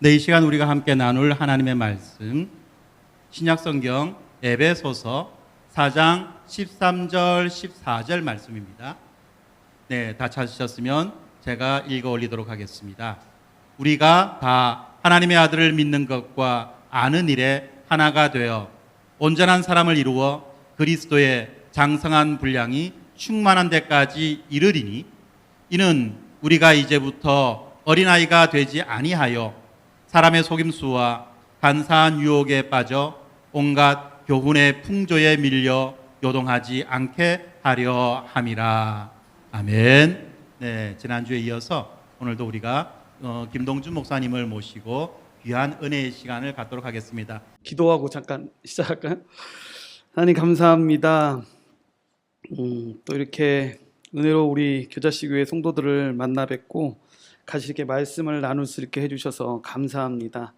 이 시간 우리가 함께 나눌 하나님의 말씀, 신약성경 에베소서 4장 13절 14절 말씀입니다. 다 찾으셨으면 제가 읽어 올리도록 하겠습니다. 우리가 다 하나님의 아들을 믿는 것과 아는 일에 하나가 되어 온전한 사람을 이루어 그리스도의 장성한 분량이 충만한 데까지 이르리니, 이는 우리가 이제부터 어린아이가 되지 아니하여 사람의 속임수와 간사한 유혹에 빠져 온갖 교훈의 풍조에 밀려 요동하지 않게 하려 함이라. 아멘. 지난주에 이어서 오늘도 우리가 김동준 목사님을 모시고 귀한 은혜의 시간을 갖도록 하겠습니다. 기도하고 잠깐 시작할까요? 하나님 감사합니다. 또 이렇게 은혜로 우리 교자씨교회 성도들을 만나 뵙고 같이 이렇게 말씀을 나눌 수 있게 해주셔서 감사합니다.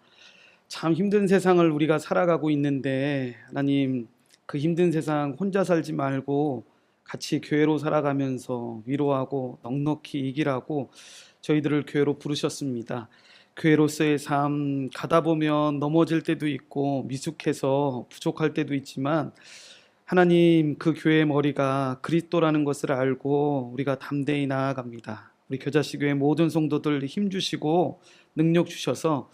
참 힘든 세상을 우리가 살아가고 있는데 하나님, 그 힘든 세상 혼자 살지 말고 같이 교회로 살아가면서 위로하고 넉넉히 이기라고 저희들을 교회로 부르셨습니다. 교회로서의 삶, 가다 보면 넘어질 때도 있고 미숙해서 부족할 때도 있지만 하나님, 그 교회의 머리가 그리스도라는 것을 알고 우리가 담대히 나아갑니다. 우리 교자씨교회 모든 성도들 힘주시고 능력 주셔서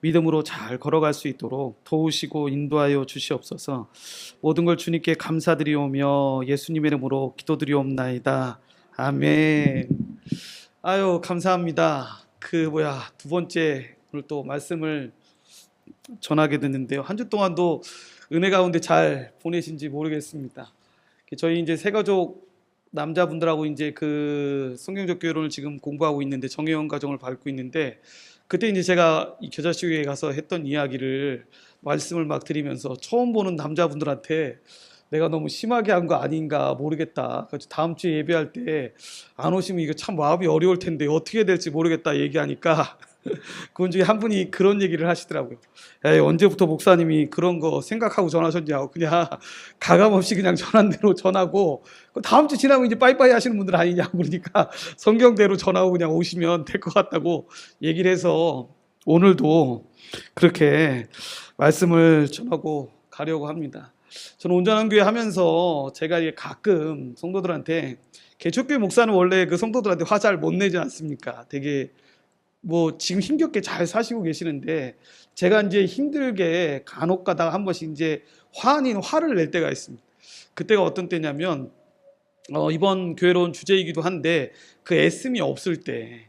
믿음으로 잘 걸어갈 수 있도록 도우시고 인도하여 주시옵소서. 모든 걸 주님께 감사드리오며 예수님의 이름으로 기도드리옵나이다. 아멘. 아유, 감사합니다. 두 번째 오늘 또 말씀을 전하게 됐는데요. 한 주 동안도 은혜 가운데 잘 보내신지 모르겠습니다. 저희 이제 새가족 남자분들하고 이제 그 성경적 교회론을 지금 공부하고 있는데, 정혜원 과정을 밟고 있는데, 그때 이제 제가 이 교자씨교회에 가서 했던 이야기를 말씀을 막 드리면서 처음 보는 남자분들한테 내가 너무 심하게 한 거 아닌가 모르겠다, 그래서 다음 주에 예배할 때 안 오시면 이거 참 마음이 어려울 텐데 어떻게 될지 모르겠다 얘기하니까 그분 중에 한 분이 그런 얘기를 하시더라고요. 에이, 언제부터 목사님이 그런 거 생각하고 전하셨냐고, 그냥 가감없이 그냥 전한 대로 전하고 다음 주 지나면 이제 빠이빠이 하시는 분들 아니냐고, 그러니까 성경대로 전하고 그냥 오시면 될 것 같다고 얘기를 해서 오늘도 그렇게 말씀을 전하고 가려고 합니다. 저는 온전한 교회 하면서 제가 가끔 성도들한테, 개척교회 목사는 원래 그 성도들한테 화 잘 못 내지 않습니까? 되게 지금 힘겹게 잘 사시고 계시는데 제가 이제 힘들게 간혹 가다가 한 번씩 이제 화 아닌 화를 낼 때가 있습니다. 그때가 어떤 때냐면 이번 교회론 주제이기도 한데 그 애씀이 없을 때,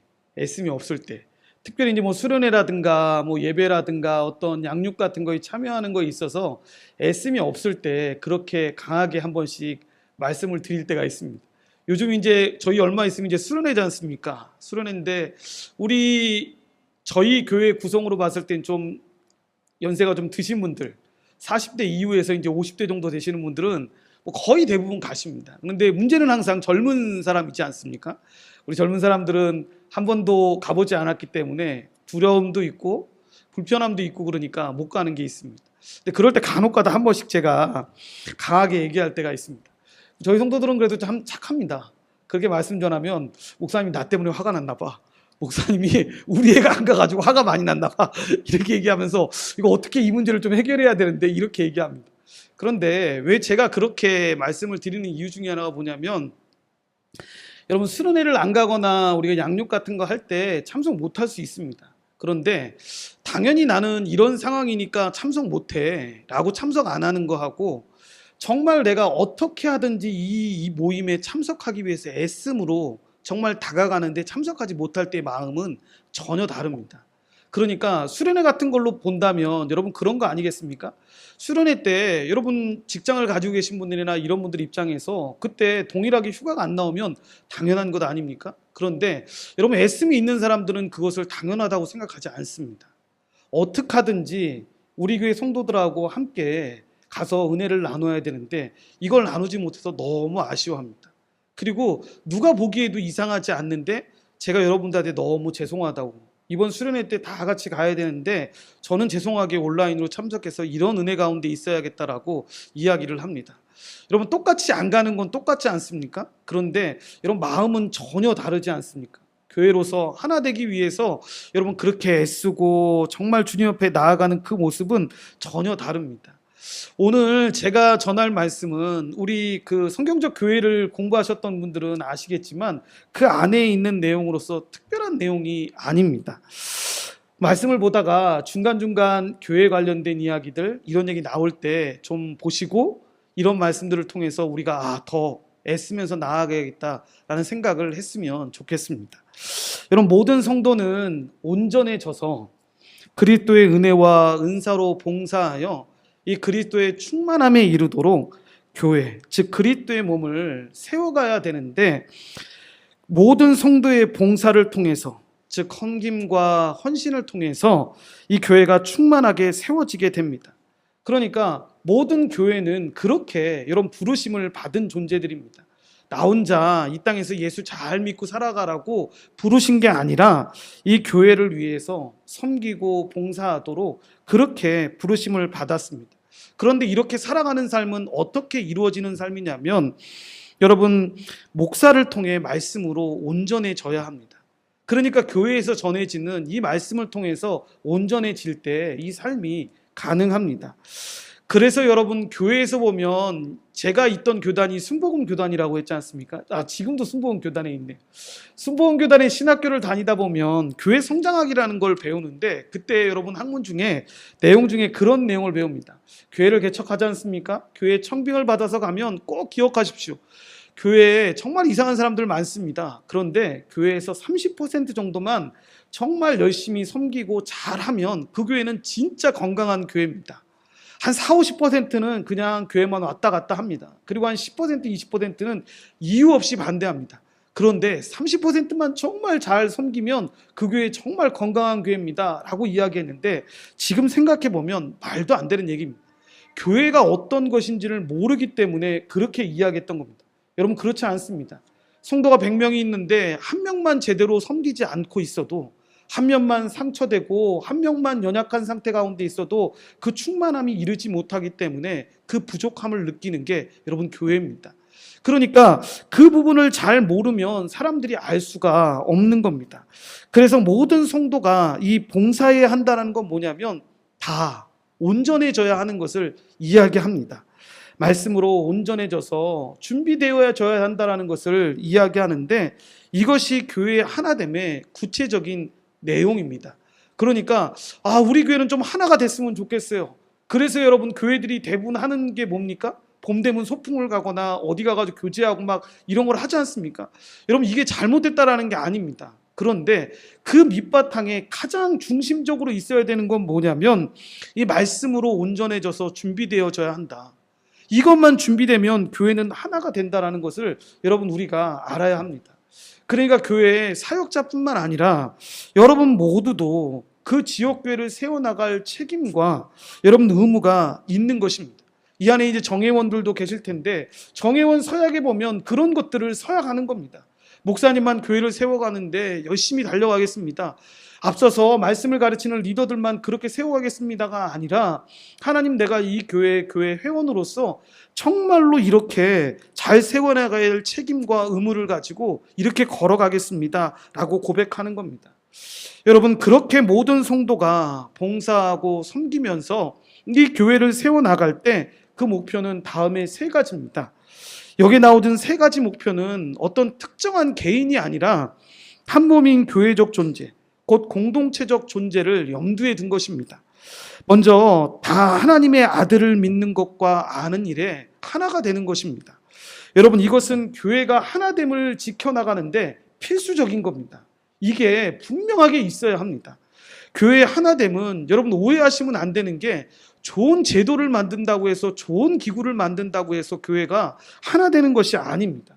특별히 이제 수련회라든가 예배라든가 어떤 양육 같은 거에 참여하는 거에 있어서 애씀이 없을 때 그렇게 강하게 한 번씩 말씀을 드릴 때가 있습니다. 요즘 이제 저희 얼마 있으면 이제 수련회지 않습니까? 수련회인데 저희 교회 구성으로 봤을 땐 좀 연세가 좀 드신 분들, 40대 이후에서 이제 50대 정도 되시는 분들은 거의 대부분 가십니다. 그런데 문제는 항상 젊은 사람 있지 않습니까? 우리 젊은 사람들은 한 번도 가보지 않았기 때문에 두려움도 있고 불편함도 있고 그러니까 못 가는 게 있습니다. 근데 그럴 때 간혹 가다 한 번씩 제가 강하게 얘기할 때가 있습니다. 저희 성도들은 그래도 참 착합니다. 그렇게 말씀 전하면 목사님이 나 때문에 화가 났나 봐, 목사님이 우리 애가 안 가가지고 화가 많이 났나 봐, 이렇게 얘기하면서 이거 어떻게 이 문제를 좀 해결해야 되는데 이렇게 얘기합니다. 그런데 왜 제가 그렇게 말씀을 드리는 이유 중에 하나가 뭐냐면, 여러분 수련회를 안 가거나 우리가 양육 같은 거 할 때 참석 못 할 수 있습니다. 그런데 당연히 나는 이런 상황이니까 참석 못해 라고 참석 안 하는 거하고, 정말 내가 어떻게 하든지 이 모임에 참석하기 위해서 애씀으로 정말 다가가는데 참석하지 못할 때의 마음은 전혀 다릅니다. 그러니까 수련회 같은 걸로 본다면 여러분 그런 거 아니겠습니까? 수련회 때 여러분 직장을 가지고 계신 분들이나 이런 분들 입장에서 그때 동일하게 휴가가 안 나오면 당연한 것 아닙니까? 그런데 여러분 애씀이 있는 사람들은 그것을 당연하다고 생각하지 않습니다. 어떻게 하든지 우리 교회 성도들하고 함께 가서 은혜를 나눠야 되는데 이걸 나누지 못해서 너무 아쉬워합니다. 그리고 누가 보기에도 이상하지 않는데 제가 여러분들한테 너무 죄송하다고, 이번 수련회 때 다 같이 가야 되는데 저는 죄송하게 온라인으로 참석해서 이런 은혜 가운데 있어야겠다라고 이야기를 합니다. 여러분 똑같이 안 가는 건 똑같지 않습니까? 그런데 여러분 마음은 전혀 다르지 않습니까? 교회로서 하나 되기 위해서 여러분 그렇게 애쓰고 정말 주님 앞에 나아가는 그 모습은 전혀 다릅니다. 오늘 제가 전할 말씀은 우리 그 성경적 교회를 공부하셨던 분들은 아시겠지만 그 안에 있는 내용으로서 특별한 내용이 아닙니다. 말씀을 보다가 중간중간 교회 관련된 이야기들 이런 얘기 나올 때 좀 보시고 이런 말씀들을 통해서 우리가 더 애쓰면서 나아가야겠다라는 생각을 했으면 좋겠습니다. 여러분 모든 성도는 온전해져서 그리스도의 은혜와 은사로 봉사하여 이 그리스도의 충만함에 이르도록 교회, 즉 그리스도의 몸을 세워가야 되는데 모든 성도의 봉사를 통해서 즉 헌김과 헌신을 통해서 이 교회가 충만하게 세워지게 됩니다. 그러니까 모든 교회는 그렇게 여러분 부르심을 받은 존재들입니다. 나 혼자 이 땅에서 예수 잘 믿고 살아가라고 부르신 게 아니라 이 교회를 위해서 섬기고 봉사하도록 그렇게 부르심을 받았습니다. 그런데 이렇게 살아가는 삶은 어떻게 이루어지는 삶이냐면 여러분 목사를 통해 말씀으로 온전해져야 합니다. 그러니까 교회에서 전해지는 이 말씀을 통해서 온전해질 때 이 삶이 가능합니다. 그래서 여러분 교회에서 보면 제가 있던 교단이 순복음 교단이라고 했지 않습니까? 지금도 순복음 교단에 있네. 순복음 교단의 신학교를 다니다 보면 교회 성장학이라는 걸 배우는데 그때 여러분 학문 중에 내용 중에 그런 내용을 배웁니다. 교회를 개척하지 않습니까? 교회 청빙을 받아서 가면 꼭 기억하십시오. 교회에 정말 이상한 사람들 많습니다. 그런데 교회에서 30% 정도만 정말 열심히 섬기고 잘하면 그 교회는 진짜 건강한 교회입니다. 한 40, 50%는 그냥 교회만 왔다 갔다 합니다. 그리고 한 10%, 20%는 이유 없이 반대합니다. 그런데 30%만 정말 잘 섬기면 그 교회 정말 건강한 교회입니다 라고 이야기했는데 지금 생각해보면 말도 안 되는 얘기입니다. 교회가 어떤 것인지를 모르기 때문에 그렇게 이야기했던 겁니다. 여러분 그렇지 않습니다. 성도가 100명이 있는데 한 명만 제대로 섬기지 않고 있어도 한 명만 상처되고 한 명만 연약한 상태 가운데 있어도 그 충만함이 이르지 못하기 때문에 그 부족함을 느끼는 게 여러분 교회입니다. 그러니까 그 부분을 잘 모르면 사람들이 알 수가 없는 겁니다. 그래서 모든 성도가 이 봉사해야 한다는 건 뭐냐면 다 온전해져야 하는 것을 이야기합니다. 말씀으로 온전해져서 준비되어져야 한다는 것을 이야기하는데 이것이 교회의 하나됨의 구체적인 내용입니다. 그러니까 우리 교회는 좀 하나가 됐으면 좋겠어요. 그래서 여러분 교회들이 대부분 하는 게 뭡니까? 봄 되면 소풍을 가거나 어디 가가지고 교제하고 막 이런 걸 하지 않습니까? 여러분 이게 잘못됐다라는 게 아닙니다. 그런데 그 밑바탕에 가장 중심적으로 있어야 되는 건 뭐냐면 이 말씀으로 온전해져서 준비되어져야 한다. 이것만 준비되면 교회는 하나가 된다는 것을 여러분 우리가 알아야 합니다. 그러니까 교회의 사역자뿐만 아니라 여러분 모두도 그 지역교회를 세워나갈 책임과 여러분 의무가 있는 것입니다. 이 안에 이제 정회원들도 계실 텐데 정회원 서약에 보면 그런 것들을 서약하는 겁니다. 목사님만 교회를 세워가는데 열심히 달려가겠습니다. 앞서서 말씀을 가르치는 리더들만 그렇게 세워가겠습니다가 아니라 하나님 내가 이 교회 회원으로서 정말로 이렇게 잘 세워나가야 할 책임과 의무를 가지고 이렇게 걸어가겠습니다 라고 고백하는 겁니다. 여러분 그렇게 모든 성도가 봉사하고 섬기면서 이 교회를 세워나갈 때 그 목표는 다음에 3가지입니다. 여기 나오던 3가지 목표는 어떤 특정한 개인이 아니라 한 몸인 교회적 존재 곧 공동체적 존재를 염두에 둔 것입니다. 먼저 다 하나님의 아들을 믿는 것과 아는 일에 하나가 되는 것입니다. 여러분 이것은 교회가 하나됨을 지켜나가는데 필수적인 겁니다. 이게 분명하게 있어야 합니다. 교회의 하나됨은 여러분 오해하시면 안 되는 게 좋은 제도를 만든다고 해서 좋은 기구를 만든다고 해서 교회가 하나 되는 것이 아닙니다.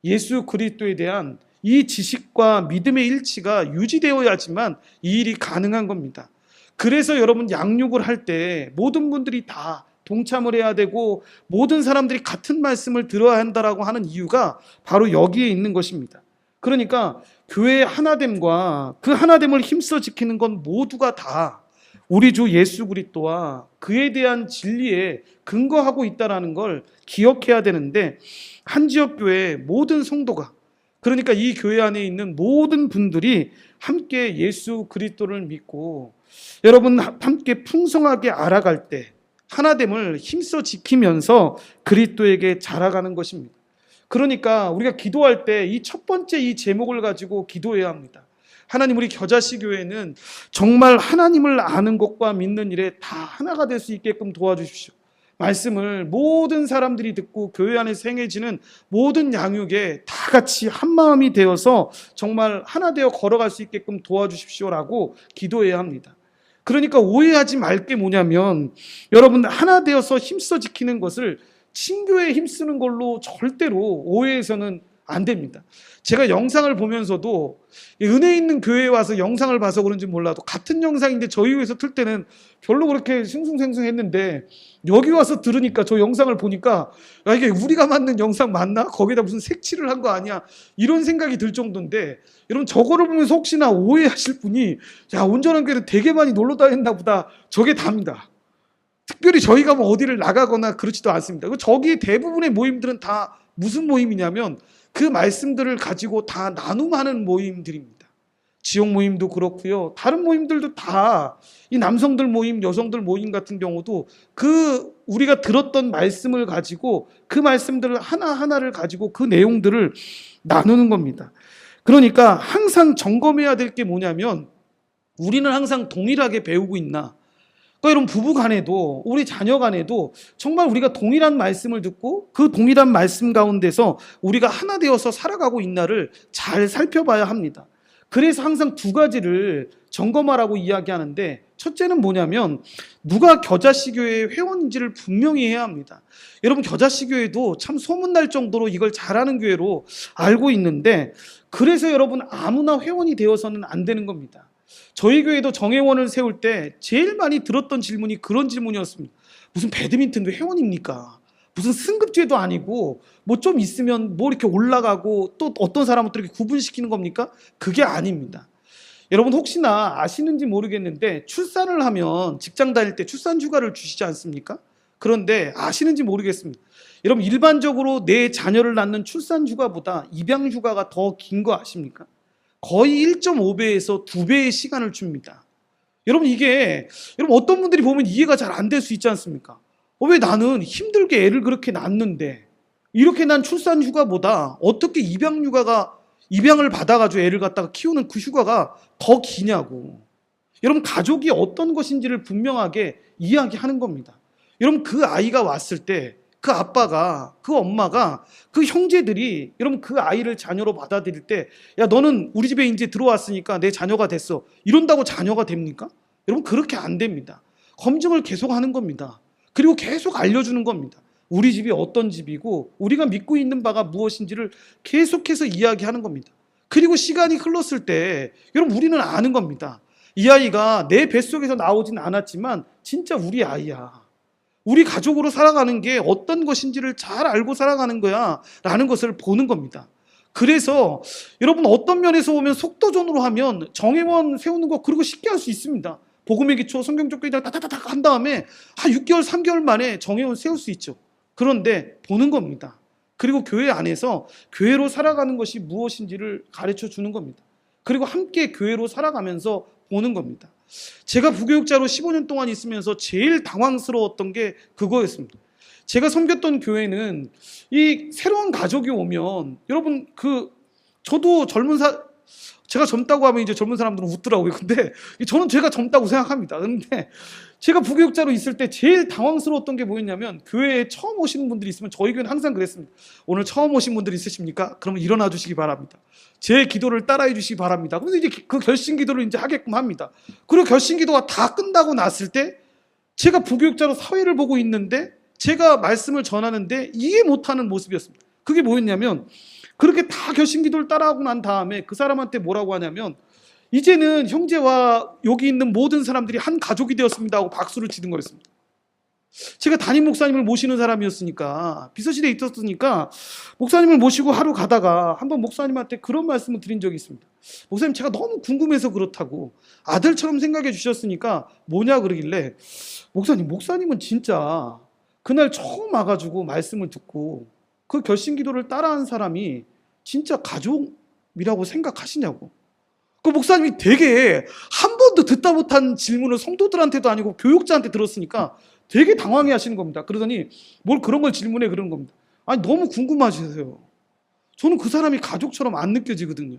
예수 그리스도에 대한 이 지식과 믿음의 일치가 유지되어야지만 이 일이 가능한 겁니다. 그래서 여러분 양육을 할 때 모든 분들이 다 동참을 해야 되고 모든 사람들이 같은 말씀을 들어야 한다라고 하는 이유가 바로 여기에 있는 것입니다. 그러니까 교회의 하나됨과 그 하나됨을 힘써 지키는 건 모두가 다 우리 주 예수 그리스도와 그에 대한 진리에 근거하고 있다는 걸 기억해야 되는데 한 지역교회 모든 성도가 그러니까 이 교회 안에 있는 모든 분들이 함께 예수 그리스도를 믿고 여러분 함께 풍성하게 알아갈 때 하나됨을 힘써 지키면서 그리스도에게 자라가는 것입니다. 그러니까 우리가 기도할 때 이 첫 번째 이 제목을 가지고 기도해야 합니다. 하나님, 우리 겨자씨 교회는 정말 하나님을 아는 것과 믿는 일에 다 하나가 될 수 있게끔 도와주십시오. 말씀을 모든 사람들이 듣고 교회 안에서 행해지는 모든 양육에 다 같이 한마음이 되어서 정말 하나 되어 걸어갈 수 있게끔 도와주십시오라고 기도해야 합니다. 그러니까 오해하지 말 게 뭐냐면 여러분 하나 되어서 힘써 지키는 것을 친교에 힘쓰는 걸로 절대로 오해해서는 안 됩니다. 제가 영상을 보면서도 은혜 있는 교회에 와서 영상을 봐서 그런지 몰라도 같은 영상인데 저희 교회에서 틀 때는 별로 그렇게 숭숭생숭했는데 여기 와서 들으니까 저 영상을 보니까 야, 이게 우리가 만든 영상 맞나? 거기다 무슨 색칠을 한 거 아니야? 이런 생각이 들 정도인데 여러분 저거를 보면서 혹시나 오해하실 분이 야 온전한 교회는 되게 많이 놀러 다녔나 보다. 저게 답니다. 특별히 저희가 뭐 어디를 나가거나 그렇지도 않습니다. 저기 대부분의 모임들은 다 무슨 모임이냐면 그 말씀들을 가지고 다 나눔하는 모임들입니다. 지역 모임도 그렇고요. 다른 모임들도 다 이 남성들 모임, 여성들 모임 같은 경우도 그 우리가 들었던 말씀을 가지고 그 말씀들을 하나하나를 가지고 그 내용들을 나누는 겁니다. 그러니까 항상 점검해야 될 게 뭐냐면 우리는 항상 동일하게 배우고 있나? 그러니까 여러분 부부 간에도 우리 자녀 간에도 정말 우리가 동일한 말씀을 듣고 그 동일한 말씀 가운데서 우리가 하나 되어서 살아가고 있나를 잘 살펴봐야 합니다. 그래서 항상 두 가지를 점검하라고 이야기하는데 첫째는 뭐냐면 누가 겨자씨 교회의 회원인지를 분명히 해야 합니다. 여러분 겨자씨 교회도 참 소문날 정도로 이걸 잘하는 교회로 알고 있는데 그래서 여러분 아무나 회원이 되어서는 안 되는 겁니다. 저희 교회도 정회원을 세울 때 제일 많이 들었던 질문이 그런 질문이었습니다. 무슨 배드민턴도 회원입니까? 무슨 승급제도 아니고 뭐 좀 있으면 뭐 이렇게 올라가고 또 어떤 사람은 또 이렇게 구분시키는 겁니까? 그게 아닙니다. 여러분 혹시나 아시는지 모르겠는데 출산을 하면 직장 다닐 때 출산 휴가를 주시지 않습니까? 그런데 아시는지 모르겠습니다. 여러분 일반적으로 내 자녀를 낳는 출산 휴가보다 입양 휴가가 더 긴 거 아십니까? 거의 1.5배에서 2배의 시간을 줍니다. 여러분 여러분 어떤 분들이 보면 이해가 잘 안 될 수 있지 않습니까? 왜 나는 힘들게 애를 그렇게 낳는데 이렇게 난 출산 휴가보다 어떻게 입양을 받아가지고 애를 갖다가 키우는 그 휴가가 더 기냐고. 여러분 가족이 어떤 것인지를 분명하게 이야기하는 겁니다. 여러분 그 아이가 왔을 때 그 아빠가, 그 엄마가, 그 형제들이 여러분 그 아이를 자녀로 받아들일 때 야 너는 우리 집에 이제 들어왔으니까 내 자녀가 됐어. 이런다고 자녀가 됩니까? 여러분 그렇게 안 됩니다. 검증을 계속 하는 겁니다. 그리고 계속 알려주는 겁니다. 우리 집이 어떤 집이고 우리가 믿고 있는 바가 무엇인지를 계속해서 이야기하는 겁니다. 그리고 시간이 흘렀을 때 여러분 우리는 아는 겁니다. 이 아이가 내 뱃속에서 나오진 않았지만 진짜 우리 아이야. 우리 가족으로 살아가는 게 어떤 것인지를 잘 알고 살아가는 거야 라는 것을 보는 겁니다. 그래서 여러분 어떤 면에서 보면 속도전으로 하면 정회원 세우는 거 그리고 쉽게 할 수 있습니다. 복음의 기초, 성경적 교리랑 다다다닥 한 다음에 한 6개월, 3개월 만에 정회원 세울 수 있죠. 그런데 보는 겁니다. 그리고 교회 안에서 교회로 살아가는 것이 무엇인지를 가르쳐 주는 겁니다. 그리고 함께 교회로 살아가면서 보는 겁니다. 제가 부교육자로 15년 동안 있으면서 제일 당황스러웠던 게 그거였습니다. 제가 섬겼던 교회는 이 새로운 가족이 오면 여러분 저도 제가 젊다고 하면 이제 젊은 사람들은 웃더라고요. 근데 저는 제가 젊다고 생각합니다. 근데 제가 부교육자로 있을 때 제일 당황스러웠던 게 뭐였냐면 교회에 처음 오시는 분들이 있으면 저희 교회는 항상 그랬습니다. 오늘 처음 오신 분들 있으십니까? 그러면 일어나 주시기 바랍니다. 제 기도를 따라해 주시기 바랍니다. 그래서 이제 그 결심 기도를 이제 하게끔 합니다. 그리고 결심 기도가 다 끝나고 났을 때 제가 부교육자로 사회를 보고 있는데 제가 말씀을 전하는데 이해 못하는 모습이었습니다. 그게 뭐였냐면 그렇게 다 결심 기도를 따라하고 난 다음에 그 사람한테 뭐라고 하냐면 이제는 형제와 여기 있는 모든 사람들이 한 가족이 되었습니다 하고 박수를 치는 거였습니다. 제가 담임 목사님을 모시는 사람이었으니까 비서실에 있었으니까 목사님을 모시고 하루 가다가 한번 목사님한테 그런 말씀을 드린 적이 있습니다. 목사님 제가 너무 궁금해서 그렇다고 아들처럼 생각해 주셨으니까 뭐냐 그러길래 목사님은 진짜 그날 처음 와가지고 말씀을 듣고 그 결심 기도를 따라한 사람이 진짜 가족이라고 생각하시냐고. 그 목사님이 되게 한 번도 듣다 못한 질문을 성도들한테도 아니고 교육자한테 들었으니까 되게 당황해 하시는 겁니다. 그러더니 뭘 그런 걸 질문해 그러는 겁니다. 아니 너무 궁금하셔서요. 저는 그 사람이 가족처럼 안 느껴지거든요.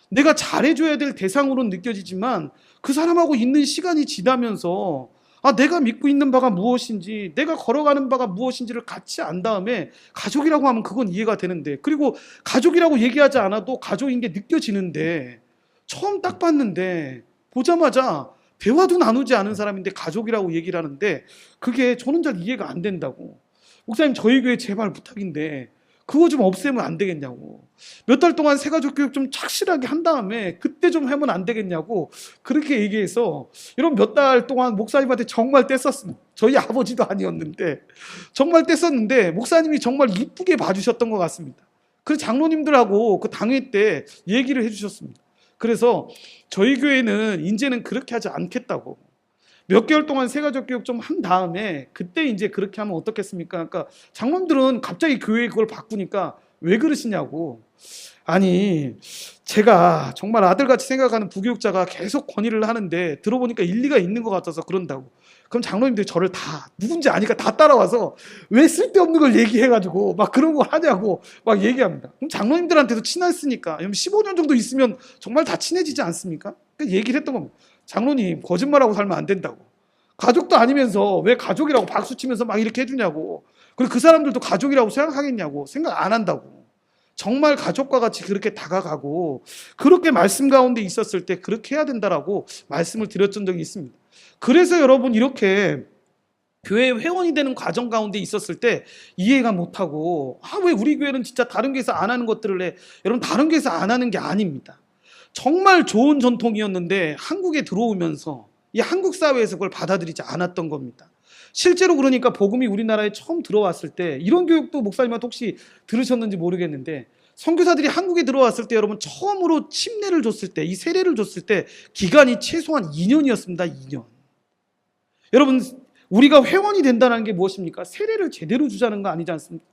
내가 잘해줘야 될 대상으로는 느껴지지만 그 사람하고 있는 시간이 지나면서 내가 믿고 있는 바가 무엇인지, 내가 걸어가는 바가 무엇인지를 같이 안 다음에 가족이라고 하면 그건 이해가 되는데, 그리고 가족이라고 얘기하지 않아도 가족인 게 느껴지는데, 처음 딱 봤는데 보자마자 대화도 나누지 않은 사람인데 가족이라고 얘기를 하는데, 그게 저는 잘 이해가 안 된다고. 목사님, 저희 교회 제발 부탁인데 그거 좀 없애면 안 되겠냐고. 몇 달 동안 새가족 교육 좀 착실하게 한 다음에 그때 좀 하면 안 되겠냐고 그렇게 얘기해서, 이런 몇 달 동안 목사님한테 정말 떼썼습니다. 저희 아버지도 아니었는데 정말 떼썼는데 목사님이 정말 이쁘게 봐주셨던 것 같습니다. 그래서 장로님들하고 그 당회 때 얘기를 해주셨습니다. 그래서 저희 교회는 이제는 그렇게 하지 않겠다고. 몇 개월 동안 새가족 교육 좀 한 다음에 그때 이제 그렇게 하면 어떻겠습니까? 그러니까 장로님들은 갑자기 교회에 그걸 바꾸니까 왜 그러시냐고. 아니, 제가 정말 아들같이 생각하는 부교육자가 계속 건의를 하는데 들어보니까 일리가 있는 것 같아서 그런다고. 그럼 장로님들이 저를 다 누군지 아니까 다 따라와서 왜 쓸데없는 걸 얘기해가지고 막 그런 거 하냐고 막 얘기합니다. 그럼 장로님들한테도 친했으니까 15년 정도 있으면 정말 다 친해지지 않습니까? 그러니까 얘기를 했던 겁니다. 장로님, 거짓말하고 살면 안 된다고. 가족도 아니면서 왜 가족이라고 박수치면서 막 이렇게 해주냐고. 그리고 그 사람들도 가족이라고 생각하겠냐고. 생각 안 한다고. 정말 가족과 같이 그렇게 다가가고 그렇게 말씀 가운데 있었을 때 그렇게 해야 된다라고 말씀을 드렸던 적이 있습니다. 그래서 여러분, 이렇게 교회 회원이 되는 과정 가운데 있었을 때 이해가 못하고 왜 우리 교회는 진짜 다른 교회에서 안 하는 것들을 해. 여러분, 다른 교회에서 안 하는 게 아닙니다. 정말 좋은 전통이었는데 한국에 들어오면서 이 한국 사회에서 그걸 받아들이지 않았던 겁니다. 실제로 그러니까 복음이 우리나라에 처음 들어왔을 때, 이런 교육도 목사님한테 혹시 들으셨는지 모르겠는데, 선교사들이 한국에 들어왔을 때 여러분 처음으로 침례를 줬을 때, 이 세례를 줬을 때 기간이 최소한 2년이었습니다. 2년. 여러분, 우리가 회원이 된다는 게 무엇입니까? 세례를 제대로 주자는 거 아니지 않습니까?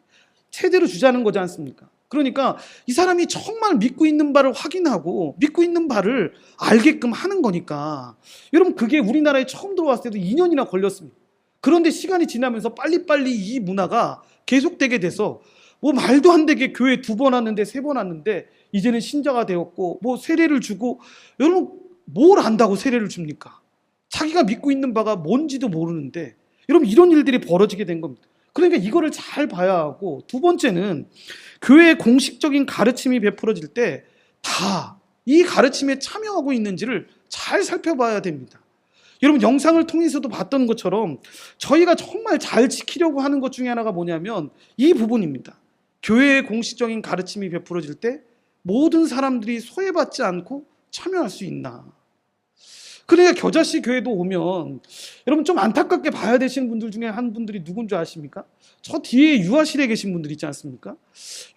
제대로 주자는 거지 않습니까? 그러니까 이 사람이 정말 믿고 있는 바를 확인하고 믿고 있는 바를 알게끔 하는 거니까. 여러분, 그게 우리나라에 처음 들어왔을 때도 2년이나 걸렸습니다. 그런데 시간이 지나면서 빨리빨리 이 문화가 계속되게 돼서 뭐 말도 안 되게 교회 2번 왔는데 3번 왔는데 이제는 신자가 되었고, 뭐 세례를 주고. 여러분, 뭘 안다고 세례를 줍니까? 자기가 믿고 있는 바가 뭔지도 모르는데. 여러분, 이런 일들이 벌어지게 된 겁니다. 그러니까 이거를 잘 봐야 하고, 두 번째는 교회의 공식적인 가르침이 베풀어질 때 다 이 가르침에 참여하고 있는지를 잘 살펴봐야 됩니다. 여러분, 영상을 통해서도 봤던 것처럼 저희가 정말 잘 지키려고 하는 것 중에 하나가 뭐냐면 이 부분입니다. 교회의 공식적인 가르침이 베풀어질 때 모든 사람들이 소외받지 않고 참여할 수 있나. 그러니까 겨자씨 교회도 오면 여러분 좀 안타깝게 봐야 되시는 분들 중에 한 분들이 누군지 아십니까? 저 뒤에 유아실에 계신 분들 있지 않습니까?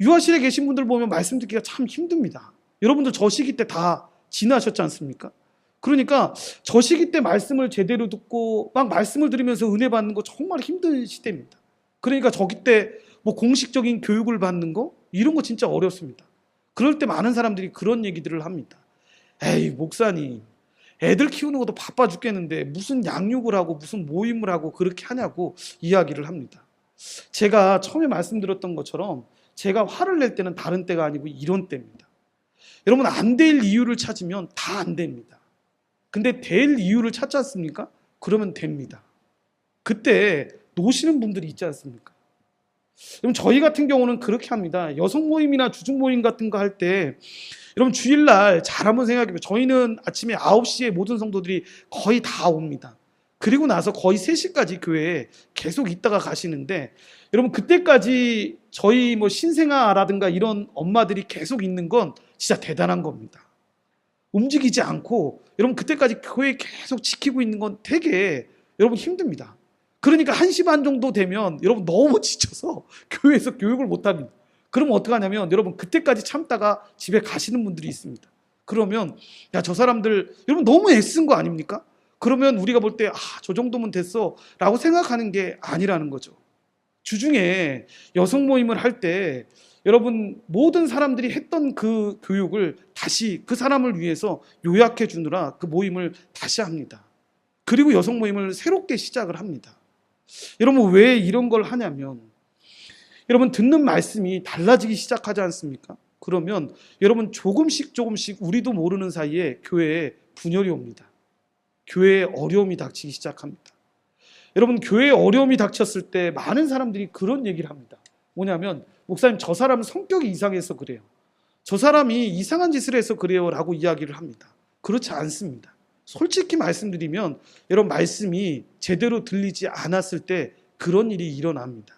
유아실에 계신 분들 보면 말씀 듣기가 참 힘듭니다. 여러분들 저 시기 때 다 지나셨지 않습니까? 그러니까 저 시기 때 말씀을 제대로 듣고 막 말씀을 들으면서 은혜 받는 거 정말 힘든 시대입니다. 그러니까 저기 때 뭐 공식적인 교육을 받는 거 이런 거 진짜 어렵습니다. 그럴 때 많은 사람들이 그런 얘기들을 합니다. 에이, 목사님, 애들 키우는 것도 바빠 죽겠는데 무슨 양육을 하고 무슨 모임을 하고 그렇게 하냐고 이야기를 합니다. 제가 처음에 말씀드렸던 것처럼 제가 화를 낼 때는 다른 때가 아니고 이런 때입니다. 여러분, 안 될 이유를 찾으면 다 안 됩니다. 근데 될 이유를 찾지 않습니까? 그러면 됩니다. 그때 노시는 분들이 있지 않습니까? 여러분, 저희 같은 경우는 그렇게 합니다. 여성 모임이나 주중 모임 같은 거 할 때 여러분 주일날 잘 한번 생각해보세요. 저희는 아침에 9시에 모든 성도들이 거의 다 옵니다. 그리고 나서 거의 3시까지 교회에 계속 있다가 가시는데, 여러분 그때까지 저희 뭐 신생아라든가 이런 엄마들이 계속 있는 건 진짜 대단한 겁니다. 움직이지 않고 여러분 그때까지 교회에 계속 지키고 있는 건 되게 여러분 힘듭니다. 그러니까 1시 반 정도 되면 여러분 너무 지쳐서 교회에서 교육을 못합니다. 그러면 어떡하냐면 여러분 그때까지 참다가 집에 가시는 분들이 있습니다. 그러면 야, 저 사람들 여러분 너무 애쓴 거 아닙니까? 그러면 우리가 볼 때 저 정도면 됐어 라고 생각하는 게 아니라는 거죠. 주중에 여성 모임을 할 때 여러분 모든 사람들이 했던 그 교육을 다시 그 사람을 위해서 요약해 주느라 그 모임을 다시 합니다. 그리고 여성 모임을 새롭게 시작을 합니다. 여러분 왜 이런 걸 하냐면 여러분 듣는 말씀이 달라지기 시작하지 않습니까? 그러면 여러분 조금씩 우리도 모르는 사이에 교회에 분열이 옵니다. 교회에 어려움이 닥치기 시작합니다. 여러분 교회에 어려움이 닥쳤을 때 많은 사람들이 그런 얘기를 합니다. 뭐냐면 목사님 저 사람은 성격이 이상해서 그래요. 저 사람이 이상한 짓을 해서 그래요 라고 이야기를 합니다. 그렇지 않습니다. 솔직히 말씀드리면 여러분 말씀이 제대로 들리지 않았을 때 그런 일이 일어납니다.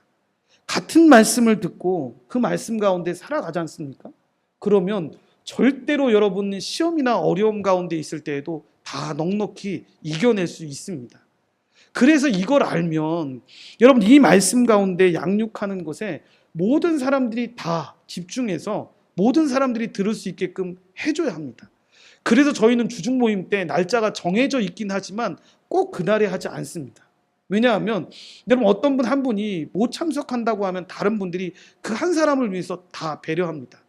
같은 말씀을 듣고 그 말씀 가운데 살아가지 않습니까? 그러면 절대로 여러분 시험이나 어려움 가운데 있을 때에도 다 넉넉히 이겨낼 수 있습니다. 그래서 이걸 알면 여러분 이 말씀 가운데 양육하는 것에 모든 사람들이 다 집중해서 모든 사람들이 들을 수 있게끔 해줘야 합니다. 그래서 저희는 주중 모임 때 날짜가 정해져 있긴 하지만 꼭 그날에 하지 않습니다. 왜냐하면 여러분 어떤 분 한 분이 못 참석한다고 하면 다른 분들이 그 한 사람을 위해서 다 배려합니다.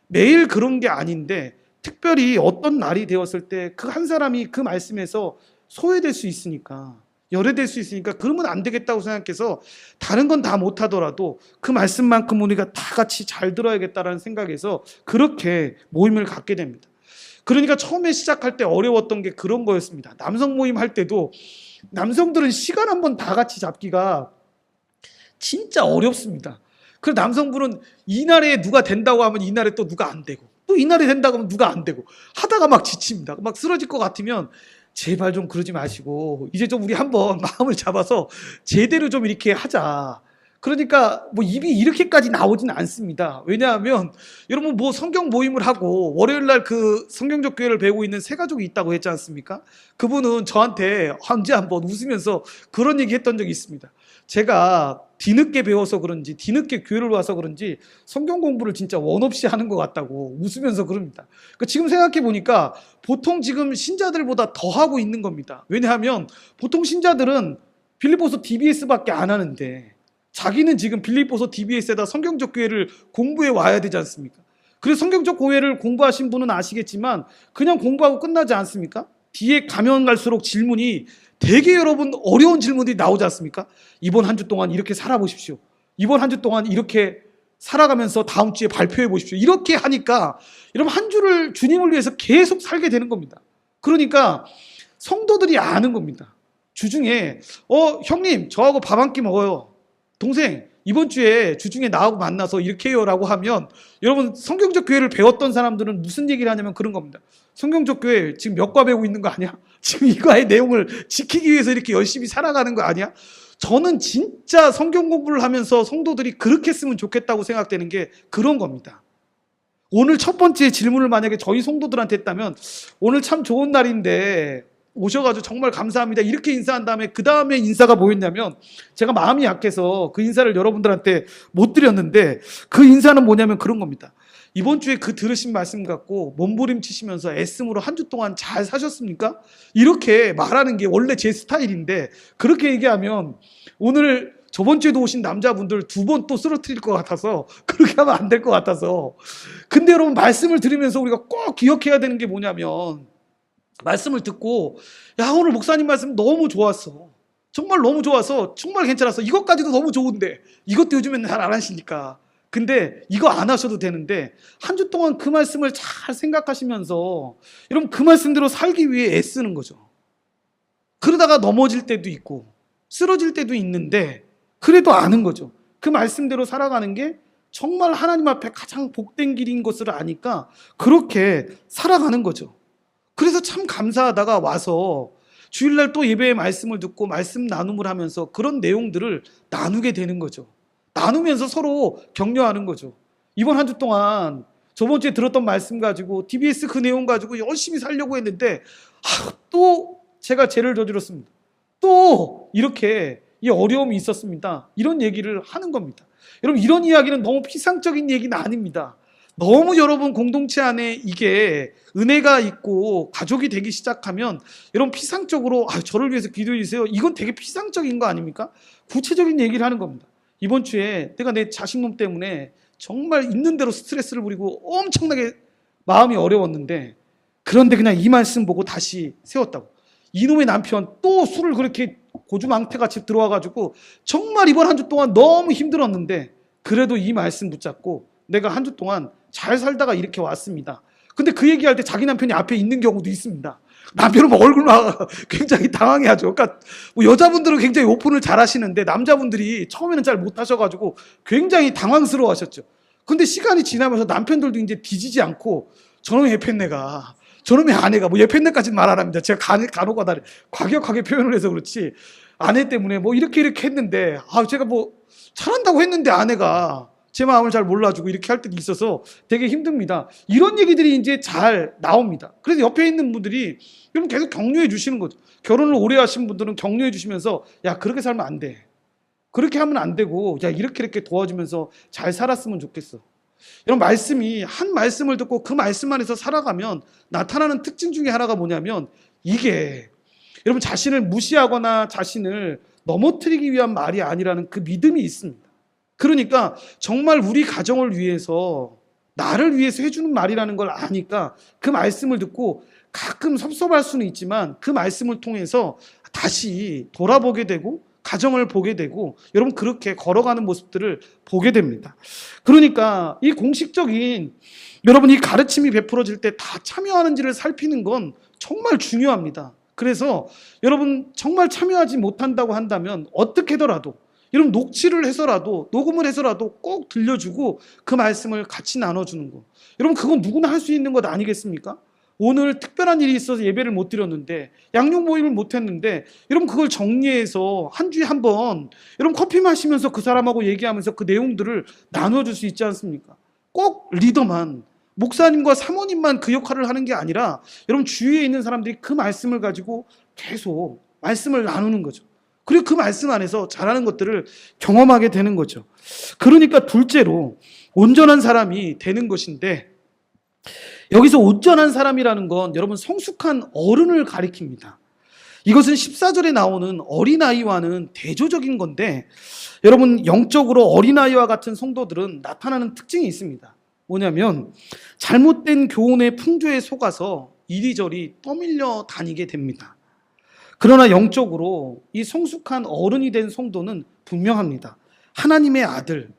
매일 그런 게 아닌데 특별히 어떤 날이 되었을 때 그 한 사람이 그 말씀에서 소외될 수 있으니까 열애될 수 있으니까 그러면 안 되겠다고 생각해서 다른 건 다 못하더라도 그 말씀만큼 우리가 다 같이 잘 들어야겠다라는 생각에서 그렇게 모임을 갖게 됩니다. 그러니까 처음에 시작할 때 어려웠던 게 그런 거였습니다. 남성 모임 할 때도 남성들은 시간 한번 다 같이 잡기가 진짜 어렵습니다. 그래서 남성분은 이날에 누가 된다고 하면 이날에 또 누가 안 되고 또 이날에 된다고 하면 누가 안 되고 하다가 막 지칩니다. 막 쓰러질 것 같으면 제발 좀 그러지 마시고 이제 좀 우리 한번 마음을 잡아서 제대로 좀 이렇게 하자. 그러니까 뭐 입이 이렇게까지 나오지는 않습니다. 왜냐하면 여러분 뭐 성경 모임을 하고 월요일 날 그 성경적 교회를 배우고 있는 새 가족이 있다고 했지 않습니까? 그분은 저한테 언제 한번 웃으면서 그런 얘기 했던 적이 있습니다. 제가 뒤늦게 배워서 그런지 뒤늦게 교회를 와서 그런지 성경 공부를 진짜 원 없이 하는 것 같다고 웃으면서 그럽니다. 그러니까 지금 생각해 보니까 보통 지금 신자들보다 더 하고 있는 겁니다. 왜냐하면 보통 신자들은 빌립보서 DBS밖에 안 하는데 자기는 지금 빌립보서 DBS에다 성경적 교회를 공부해 와야 되지 않습니까? 그래서 성경적 교회를 공부하신 분은 아시겠지만 그냥 공부하고 끝나지 않습니까? 뒤에 가면 갈수록 질문이 되게 여러분 어려운 질문들이 나오지 않습니까? 이번 한 주 동안 이렇게 살아보십시오. 이번 한 주 동안 이렇게 살아가면서 다음 주에 발표해 보십시오. 이렇게 하니까 여러분 한 주를 주님을 위해서 계속 살게 되는 겁니다. 그러니까 성도들이 아는 겁니다. 주중에 형님 저하고 밥 한 끼 먹어요. 동생 이번 주에 주중에 나하고 만나서 이렇게 해요 라고 하면 여러분 성경적 교회를 배웠던 사람들은 무슨 얘기를 하냐면 그런 겁니다. 성경적 교회 지금 몇 과 배우고 있는 거 아니야? 지금 이과의 내용을 지키기 위해서 이렇게 열심히 살아가는 거 아니야? 저는 진짜 성경 공부를 하면서 성도들이 그렇게 했으면 좋겠다고 생각되는 게 그런 겁니다. 오늘 첫 번째 질문을 만약에 저희 성도들한테 했다면 오늘 참 좋은 날인데 오셔가지고 정말 감사합니다 이렇게 인사한 다음에 그 다음에 인사가 뭐였냐면 제가 마음이 약해서 그 인사를 여러분들한테 못 드렸는데 그 인사는 뭐냐면 그런 겁니다. 이번 주에 그 들으신 말씀 갖고 몸부림치시면서 애씀으로 한 주 동안 잘 사셨습니까? 이렇게 말하는 게 원래 제 스타일인데 그렇게 얘기하면 오늘 저번 주에도 오신 남자분들 2번 또 쓰러뜨릴 것 같아서 그렇게 하면 안 될 것 같아서 근데 여러분 말씀을 들으면서 우리가 꼭 기억해야 되는 게 뭐냐면 말씀을 듣고 야 오늘 목사님 말씀 너무 좋았어. 정말 너무 좋아서 정말 괜찮았어. 이것까지도 너무 좋은데 이것도 요즘에는 잘 안 하시니까 근데 이거 안 하셔도 되는데 한 주 동안 그 말씀을 잘 생각하시면서 여러분 그 말씀대로 살기 위해 애쓰는 거죠. 그러다가 넘어질 때도 있고 쓰러질 때도 있는데 그래도 아는 거죠. 그 말씀대로 살아가는 게 정말 하나님 앞에 가장 복된 길인 것을 아니까 그렇게 살아가는 거죠. 그래서 참 감사하다가 와서 주일날 또 예배의 말씀을 듣고 말씀 나눔을 하면서 그런 내용들을 나누게 되는 거죠. 나누면서 서로 격려하는 거죠. 이번 한 주 동안 저번 주에 들었던 말씀 가지고 DBS 그 내용 가지고 열심히 살려고 했는데 또 제가 죄를 저질렀습니다. 또 이렇게 이 어려움이 있었습니다. 이런 얘기를 하는 겁니다. 여러분 이런 이야기는 너무 피상적인 얘기는 아닙니다. 너무 여러분 공동체 안에 이게 은혜가 있고 가족이 되기 시작하면 여러분 피상적으로 저를 위해서 기도해 주세요. 이건 되게 피상적인 거 아닙니까? 구체적인 얘기를 하는 겁니다. 이번 주에 내가 내 자식놈 때문에 정말 있는 대로 스트레스를 부리고 엄청나게 마음이 어려웠는데, 그런데 그냥 이 말씀 보고 다시 세웠다고. 이놈의 남편 또 술을 그렇게 고주망태같이 들어와가지고 정말 이번 한 주 동안 너무 힘들었는데 그래도 이 말씀 붙잡고 내가 한 주 동안 잘 살다가 이렇게 왔습니다. 근데 그 얘기할 때 자기 남편이 앞에 있는 경우도 있습니다. 남편은 뭐 얼굴만 굉장히 당황해하죠. 그러니까 뭐 여자분들은 굉장히 오픈을 잘 하시는데 남자분들이 처음에는 잘 못하셔가지고 굉장히 당황스러워 하셨죠. 근데 시간이 지나면서 남편들도 이제 뒤지지 않고 저놈의 예편네가, 저놈의 아내가, 뭐 예편네까지는 말 안 합니다. 제가 간혹 가다 과격하게 표현을 해서 그렇지, 아내 때문에 뭐 이렇게 했는데, 제가 뭐 잘한다고 했는데 아내가 제 마음을 잘 몰라주고 이렇게 할 때도 있어서 되게 힘듭니다. 이런 얘기들이 이제 잘 나옵니다. 그래서 옆에 있는 분들이 여러분 계속 격려해 주시는 거죠. 결혼을 오래 하신 분들은 격려해 주시면서, 야, 그렇게 살면 안 돼. 그렇게 하면 안 되고, 야, 이렇게 도와주면서 잘 살았으면 좋겠어. 이런 말씀이, 한 말씀을 듣고 그 말씀 안에서 살아가면 나타나는 특징 중에 하나가 뭐냐면, 이게 여러분 자신을 무시하거나 자신을 넘어뜨리기 위한 말이 아니라는 그 믿음이 있습니다. 그러니까 정말 우리 가정을 위해서, 나를 위해서 해주는 말이라는 걸 아니까 그 말씀을 듣고 가끔 섭섭할 수는 있지만 그 말씀을 통해서 다시 돌아보게 되고 가정을 보게 되고, 여러분 그렇게 걸어가는 모습들을 보게 됩니다. 그러니까 이 공식적인, 여러분 이 가르침이 베풀어질 때 다 참여하는지를 살피는 건 정말 중요합니다. 그래서 여러분 정말 참여하지 못한다고 한다면 어떻게더라도 여러분 녹취를 해서라도, 녹음을 해서라도 꼭 들려주고 그 말씀을 같이 나눠주는 거. 여러분 그건 누구나 할 수 있는 것 아니겠습니까? 오늘 특별한 일이 있어서 예배를 못 드렸는데, 양육 모임을 못 했는데, 여러분 그걸 정리해서 한 주에 한 번 여러분 커피 마시면서 그 사람하고 얘기하면서 그 내용들을 나눠줄 수 있지 않습니까? 꼭 리더만, 목사님과 사모님만 그 역할을 하는 게 아니라 여러분 주위에 있는 사람들이 그 말씀을 가지고 계속 말씀을 나누는 거죠. 그리고 그 말씀 안에서 잘하는 것들을 경험하게 되는 거죠. 그러니까 둘째로 온전한 사람이 되는 것인데, 여기서 온전한 사람이라는 건 여러분 성숙한 어른을 가리킵니다. 이것은 14절에 나오는 어린아이와는 대조적인 건데, 여러분 영적으로 어린아이와 같은 성도들은 나타나는 특징이 있습니다. 뭐냐면 잘못된 교훈의 풍조에 속아서 이리저리 떠밀려 다니게 됩니다. 그러나 영적으로 이 성숙한 어른이 된 성도는 분명합니다. 하나님의 아들,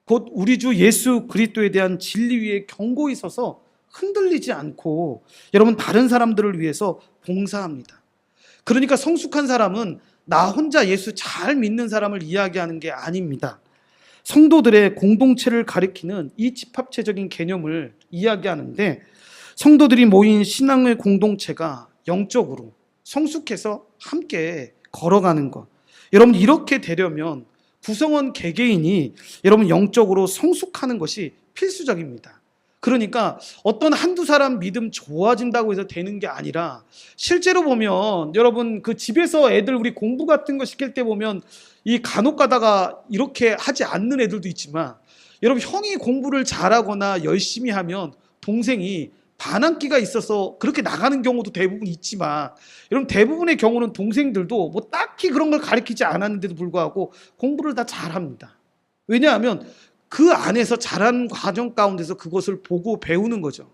곧 우리 주 예수 그리스도에 대한 진리 위에 견고히 서서 흔들리지 않고 여러분 다른 사람들을 위해서 봉사합니다. 그러니까 성숙한 사람은 나 혼자 예수 잘 믿는 사람을 이야기하는 게 아닙니다. 성도들의 공동체를 가리키는 이 집합체적인 개념을 이야기하는데, 성도들이 모인 신앙의 공동체가 영적으로 성숙해서 함께 걸어가는 것. 여러분 이렇게 되려면 구성원 개개인이 여러분 영적으로 성숙하는 것이 필수적입니다. 그러니까 어떤 한두 사람 믿음 좋아진다고 해서 되는 게 아니라, 실제로 보면 여러분 그 집에서 애들 우리 공부 같은 거 시킬 때 보면 이 간혹 가다가 이렇게 하지 않는 애들도 있지만, 여러분 형이 공부를 잘하거나 열심히 하면 동생이 반항기가 있어서 그렇게 나가는 경우도 대부분 있지만, 여러분 대부분의 경우는 동생들도 뭐 딱히 그런 걸 가르치지 않았는데도 불구하고 공부를 다 잘합니다. 왜냐하면 그 안에서 자라는 과정 가운데서 그것을 보고 배우는 거죠.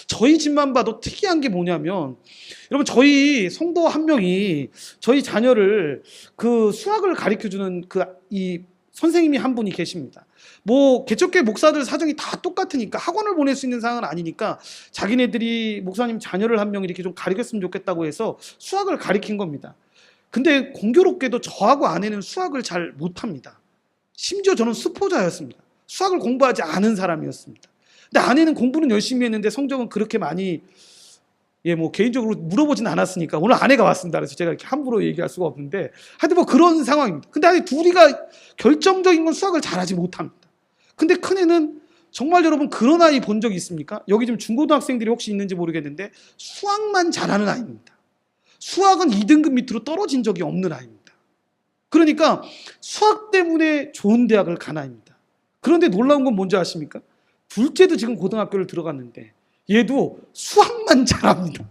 저희 집만 봐도 특이한 게 뭐냐면, 여러분 저희 성도 한 명이 저희 자녀를 그 수학을 가르쳐주는 이 선생님이 한 분이 계십니다. 뭐 개척교회 목사들 사정이 다 똑같으니까 학원을 보낼 수 있는 상황은 아니니까 자기네들이 목사님 자녀를 한 명 이렇게 좀 가르쳤으면 좋겠다고 해서 수학을 가르친 겁니다. 근데 공교롭게도 저하고 아내는 수학을 잘 못합니다. 심지어 저는 수포자였습니다. 수학을 공부하지 않은 사람이었습니다. 근데 아내는 공부는 열심히 했는데 성적은 그렇게 많이, 뭐 개인적으로 물어보진 않았으니까 오늘 아내가 왔습니다. 그래서 제가 이렇게 함부로 얘기할 수가 없는데, 하여튼 뭐 그런 상황입니다. 근데 아니 둘이가 결정적인 건 수학을 잘하지 못합니다. 근데 큰애는 정말 여러분 그런 아이 본 적이 있습니까? 여기 지금 중고등학생들이 혹시 있는지 모르겠는데 수학만 잘하는 아이입니다. 수학은 2등급 밑으로 떨어진 적이 없는 아이입니다. 그러니까 수학 때문에 좋은 대학을 간 아이입니다. 그런데 놀라운 건 뭔지 아십니까? 둘째도 지금 고등학교를 들어갔는데 얘도 수학만 잘합니다.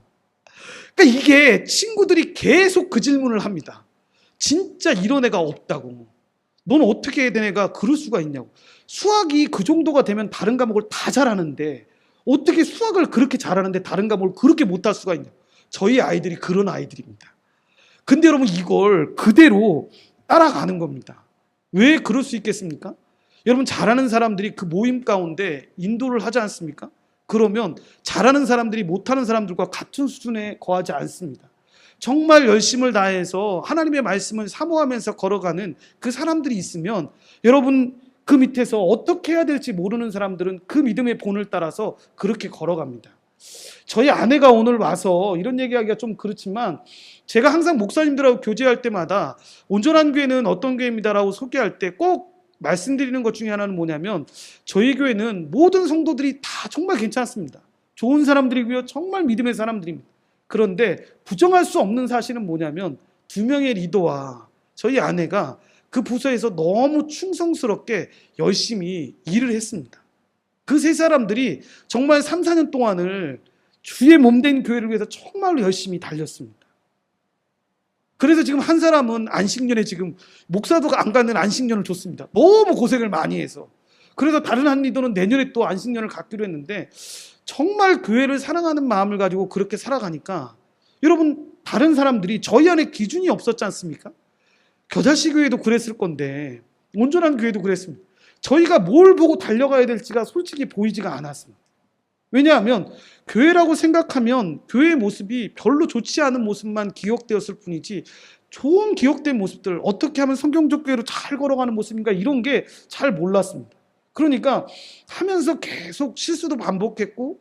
그러니까 이게 친구들이 계속 그 질문을 합니다. 진짜 이런 애가 없다고. 넌 어떻게 된 애가 그럴 수가 있냐고. 수학이 그 정도가 되면 다른 과목을 다 잘하는데 어떻게 수학을 그렇게 잘하는데 다른 과목을 그렇게 못할 수가 있냐고. 저희 아이들이 그런 아이들입니다. 근데 여러분 이걸 그대로 따라가는 겁니다. 왜 그럴 수 있겠습니까? 여러분 잘하는 사람들이 그 모임 가운데 인도를 하지 않습니까? 그러면 잘하는 사람들이 못하는 사람들과 같은 수준에 거하지 않습니다. 정말 열심을 다해서 하나님의 말씀을 사모하면서 걸어가는 그 사람들이 있으면 여러분 그 밑에서 어떻게 해야 될지 모르는 사람들은 그 믿음의 본을 따라서 그렇게 걸어갑니다. 저희 아내가 오늘 와서 이런 얘기하기가 좀 그렇지만 제가 항상 목사님들하고 교제할 때마다 온전한 교회는 어떤 교회입니다라고 소개할 때 꼭 말씀드리는 것 중에 하나는 뭐냐면 저희 교회는 모든 성도들이 다 정말 괜찮습니다. 좋은 사람들이고요. 정말 믿음의 사람들입니다. 그런데 부정할 수 없는 사실은 뭐냐면 2명의 리더와 저희 아내가 그 부서에서 너무 충성스럽게 열심히 일을 했습니다. 그 세 사람들이 정말 3, 4년 동안을 주의 몸된 교회를 위해서 정말로 열심히 달렸습니다. 그래서 지금 한 사람은 안식년에 지금 목사도 안 가는 안식년을 줬습니다. 너무 고생을 많이 해서. 그래서 다른 한 리더는 내년에 또 안식년을 갖기로 했는데 정말 교회를 사랑하는 마음을 가지고 그렇게 살아가니까 여러분 다른 사람들이 저희 안에 기준이 없었지 않습니까? 겨자씨 교회도 그랬을 건데 온전한 교회도 그랬습니다. 저희가 뭘 보고 달려가야 될지가 솔직히 보이지가 않았습니다. 왜냐하면 교회라고 생각하면 교회의 모습이 별로 좋지 않은 모습만 기억되었을 뿐이지 좋은 기억된 모습들, 어떻게 하면 성경적 교회로 잘 걸어가는 모습인가 이런 게 잘 몰랐습니다. 그러니까 하면서 계속 실수도 반복했고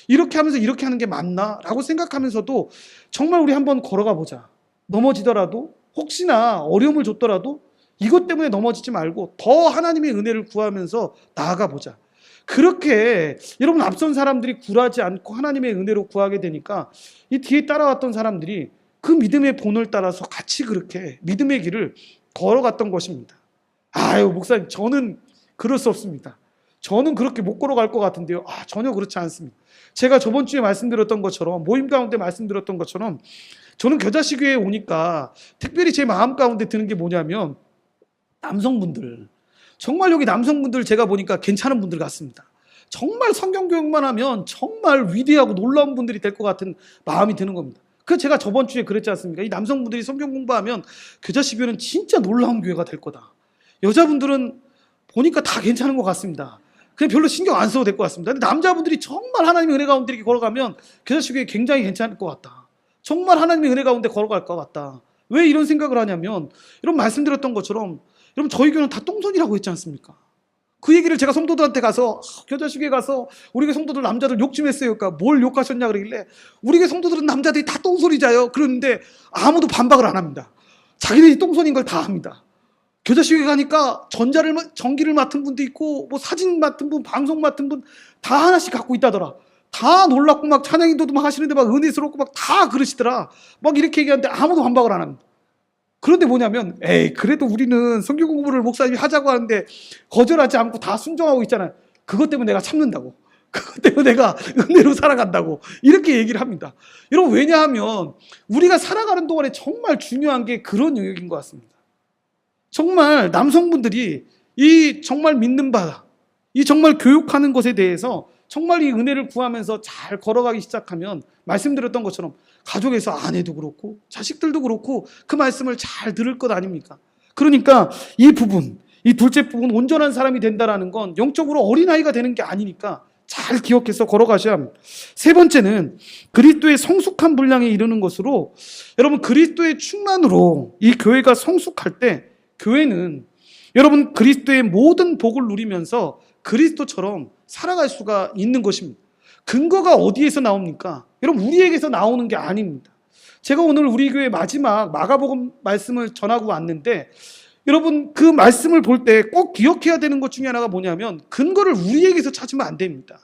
이렇게 하면서 이렇게 하는 게 맞나? 라고 생각하면서도 정말 우리 한번 걸어가 보자. 넘어지더라도 혹시나 어려움을 줬더라도 이것 때문에 넘어지지 말고 더 하나님의 은혜를 구하면서 나아가 보자. 그렇게 여러분 앞선 사람들이 굴하지 않고 하나님의 은혜로 구하게 되니까 이 뒤에 따라왔던 사람들이 그 믿음의 본을 따라서 같이 그렇게 믿음의 길을 걸어갔던 것입니다. 아유 목사님 저는 그럴 수 없습니다. 저는 그렇게 못 걸어갈 것 같은데요. 전혀 그렇지 않습니다. 제가 저번 주에 말씀드렸던 것처럼 모임 가운데 말씀드렸던 것처럼 저는 겨자씨 교회에 오니까 특별히 제 마음 가운데 드는 게 뭐냐면 남성분들 정말 여기 남성분들 제가 보니까 괜찮은 분들 같습니다. 정말 성경 교육만 하면 정말 위대하고 놀라운 분들이 될 것 같은 마음이 드는 겁니다. 그래서 제가 저번 주에 그랬지 않습니까? 이 남성분들이 성경 공부하면 겨자씨 교회는 진짜 놀라운 교회가 될 거다. 여자분들은 보니까 다 괜찮은 것 같습니다. 그냥 별로 신경 안 써도 될 것 같습니다. 근데 남자분들이 정말 하나님의 은혜 가운데 이렇게 걸어가면 겨자씨 교회 굉장히 괜찮을 것 같다. 정말 하나님의 은혜 가운데 걸어갈 것 같다. 왜 이런 생각을 하냐면 이런 말씀드렸던 것처럼 여러분 저희 교회는 다 똥손이라고 했지 않습니까? 그 얘기를 제가 성도들한테 가서 겨자씨 교회 가서 우리 교회 성도들 남자들 욕 좀 했어요. 그러니까 뭘 욕하셨냐 그러길래 우리 교회 성도들은 남자들이 다 똥손이자요. 그러는데 아무도 반박을 안 합니다. 자기들이 똥손인 걸 다 합니다. 겨자씨 교회 가니까 전기를 맡은 분도 있고 뭐 사진 맡은 분, 방송 맡은 분 다 하나씩 갖고 있다더라. 다 놀랍고 막 찬양인도도 막 하시는데 막 은혜스럽고 막 다 그러시더라. 막 이렇게 얘기하는데 아무도 반박을 안 합니다. 그런데 뭐냐면 그래도 우리는 성경 공부를 목사님이 하자고 하는데 거절하지 않고 다 순종하고 있잖아요. 그것 때문에 내가 참는다고. 그것 때문에 내가 은혜로 살아간다고. 이렇게 얘기를 합니다. 여러분 왜냐하면 우리가 살아가는 동안에 정말 중요한 게 그런 영역인 것 같습니다. 정말 남성분들이 이 정말 믿는 바, 이 정말 교육하는 것에 대해서 정말 이 은혜를 구하면서 잘 걸어가기 시작하면 말씀드렸던 것처럼 가족에서 아내도 그렇고 자식들도 그렇고 그 말씀을 잘 들을 것 아닙니까? 그러니까 이 부분, 이 둘째 부분 온전한 사람이 된다는 건 영적으로 어린아이가 되는 게 아니니까 잘 기억해서 걸어가셔야 합니다. 세 번째는 그리스도의 성숙한 분량에 이르는 것으로 여러분 그리스도의 충만으로 이 교회가 성숙할 때 교회는 여러분 그리스도의 모든 복을 누리면서 그리스도처럼 살아갈 수가 있는 것입니다. 근거가 어디에서 나옵니까? 여러분 우리에게서 나오는 게 아닙니다. 제가 오늘 우리 교회 마지막 마가복음 말씀을 전하고 왔는데 여러분 그 말씀을 볼 때 꼭 기억해야 되는 것 중에 하나가 뭐냐면 근거를 우리에게서 찾으면 안 됩니다.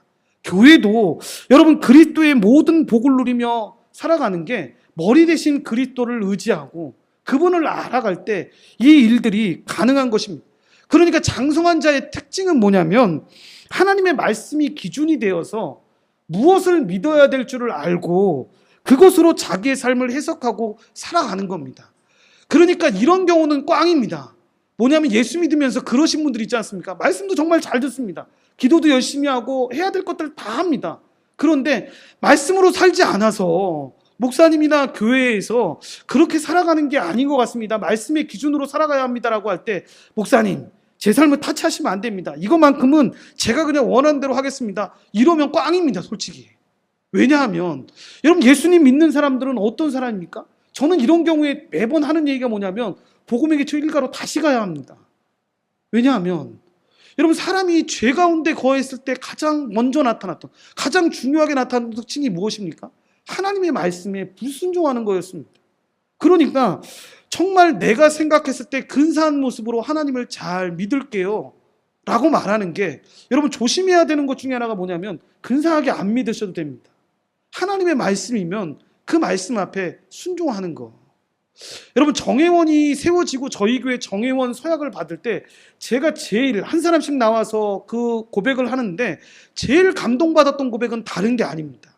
교회도 여러분 그리스도의 모든 복을 누리며 살아가는 게 머리 대신 그리스도를 의지하고 그분을 알아갈 때 이 일들이 가능한 것입니다. 그러니까 장성한 자의 특징은 뭐냐면 하나님의 말씀이 기준이 되어서 무엇을 믿어야 될 줄을 알고 그것으로 자기의 삶을 해석하고 살아가는 겁니다. 그러니까 이런 경우는 꽝입니다. 뭐냐면 예수 믿으면서 그러신 분들 있지 않습니까? 말씀도 정말 잘 듣습니다. 기도도 열심히 하고 해야 될 것들 다 합니다. 그런데 말씀으로 살지 않아서 목사님이나 교회에서 그렇게 살아가는 게 아닌 것 같습니다. 말씀의 기준으로 살아가야 합니다라고 할 때 목사님 제 삶을 타치하시면 안 됩니다. 이것만큼은 제가 그냥 원하는 대로 하겠습니다. 이러면 꽝입니다, 솔직히. 왜냐하면 여러분 예수님 믿는 사람들은 어떤 사람입니까? 저는 이런 경우에 매번 하는 얘기가 뭐냐면 복음의 기초 1가로 다시 가야 합니다. 왜냐하면 여러분 사람이 죄 가운데 거했을 때 가장 먼저 나타났던 가장 중요하게 나타나는 특징이 무엇입니까? 하나님의 말씀에 불순종하는 거였습니다. 그러니까 정말 내가 생각했을 때 근사한 모습으로 하나님을 잘 믿을게요 라고 말하는 게 여러분 조심해야 되는 것 중에 하나가 뭐냐면 근사하게 안 믿으셔도 됩니다. 하나님의 말씀이면 그 말씀 앞에 순종하는 거. 여러분 정회원이 세워지고 저희 교회 정회원 서약을 받을 때 제가 제일 한 사람씩 나와서 그 고백을 하는데 제일 감동받았던 고백은 다른 게 아닙니다.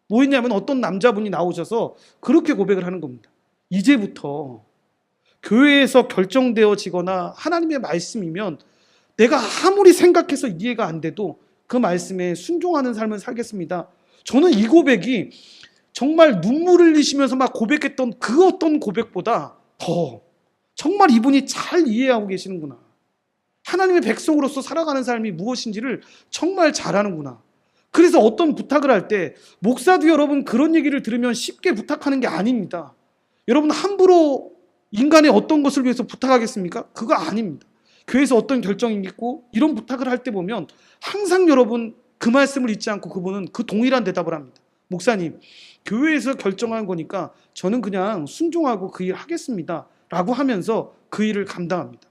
뭐였냐면 어떤 남자분이 나오셔서 그렇게 고백을 하는 겁니다. 이제부터 교회에서 결정되어지거나 하나님의 말씀이면 내가 아무리 생각해서 이해가 안 돼도 그 말씀에 순종하는 삶을 살겠습니다. 저는 이 고백이 정말 눈물을 흘리시면서 막 고백했던 그 어떤 고백보다 더 정말 이분이 잘 이해하고 계시는구나. 하나님의 백성으로서 살아가는 삶이 무엇인지를 정말 잘 아는구나. 그래서 어떤 부탁을 할 때 목사도 여러분 그런 얘기를 들으면 쉽게 부탁하는 게 아닙니다. 여러분 함부로 인간의 어떤 것을 위해서 부탁하겠습니까? 그거 아닙니다. 교회에서 어떤 결정이 있고 이런 부탁을 할 때 보면 항상 여러분 그 말씀을 잊지 않고 그분은 그 동일한 대답을 합니다. 목사님, 교회에서 결정한 거니까 저는 그냥 순종하고 그 일 하겠습니다 라고 하면서 그 일을 감당합니다.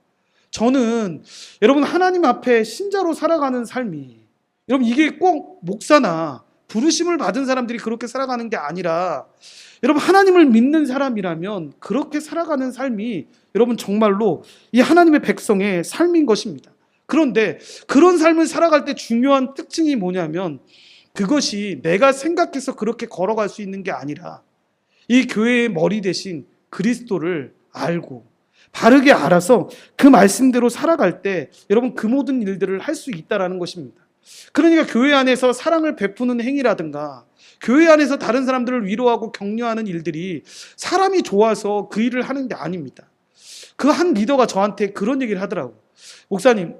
저는 여러분 하나님 앞에 신자로 살아가는 삶이 여러분 이게 꼭 목사나 부르심을 받은 사람들이 그렇게 살아가는 게 아니라 여러분 하나님을 믿는 사람이라면 그렇게 살아가는 삶이 여러분 정말로 이 하나님의 백성의 삶인 것입니다. 그런데 그런 삶을 살아갈 때 중요한 특징이 뭐냐면 그것이 내가 생각해서 그렇게 걸어갈 수 있는 게 아니라 이 교회의 머리 대신 그리스도를 알고 바르게 알아서 그 말씀대로 살아갈 때 여러분 그 모든 일들을 할 수 있다는 것입니다. 그러니까 교회 안에서 사랑을 베푸는 행위라든가 교회 안에서 다른 사람들을 위로하고 격려하는 일들이 사람이 좋아서 그 일을 하는 게 아닙니다. 그 한 리더가 저한테 그런 얘기를 하더라고요. 목사님,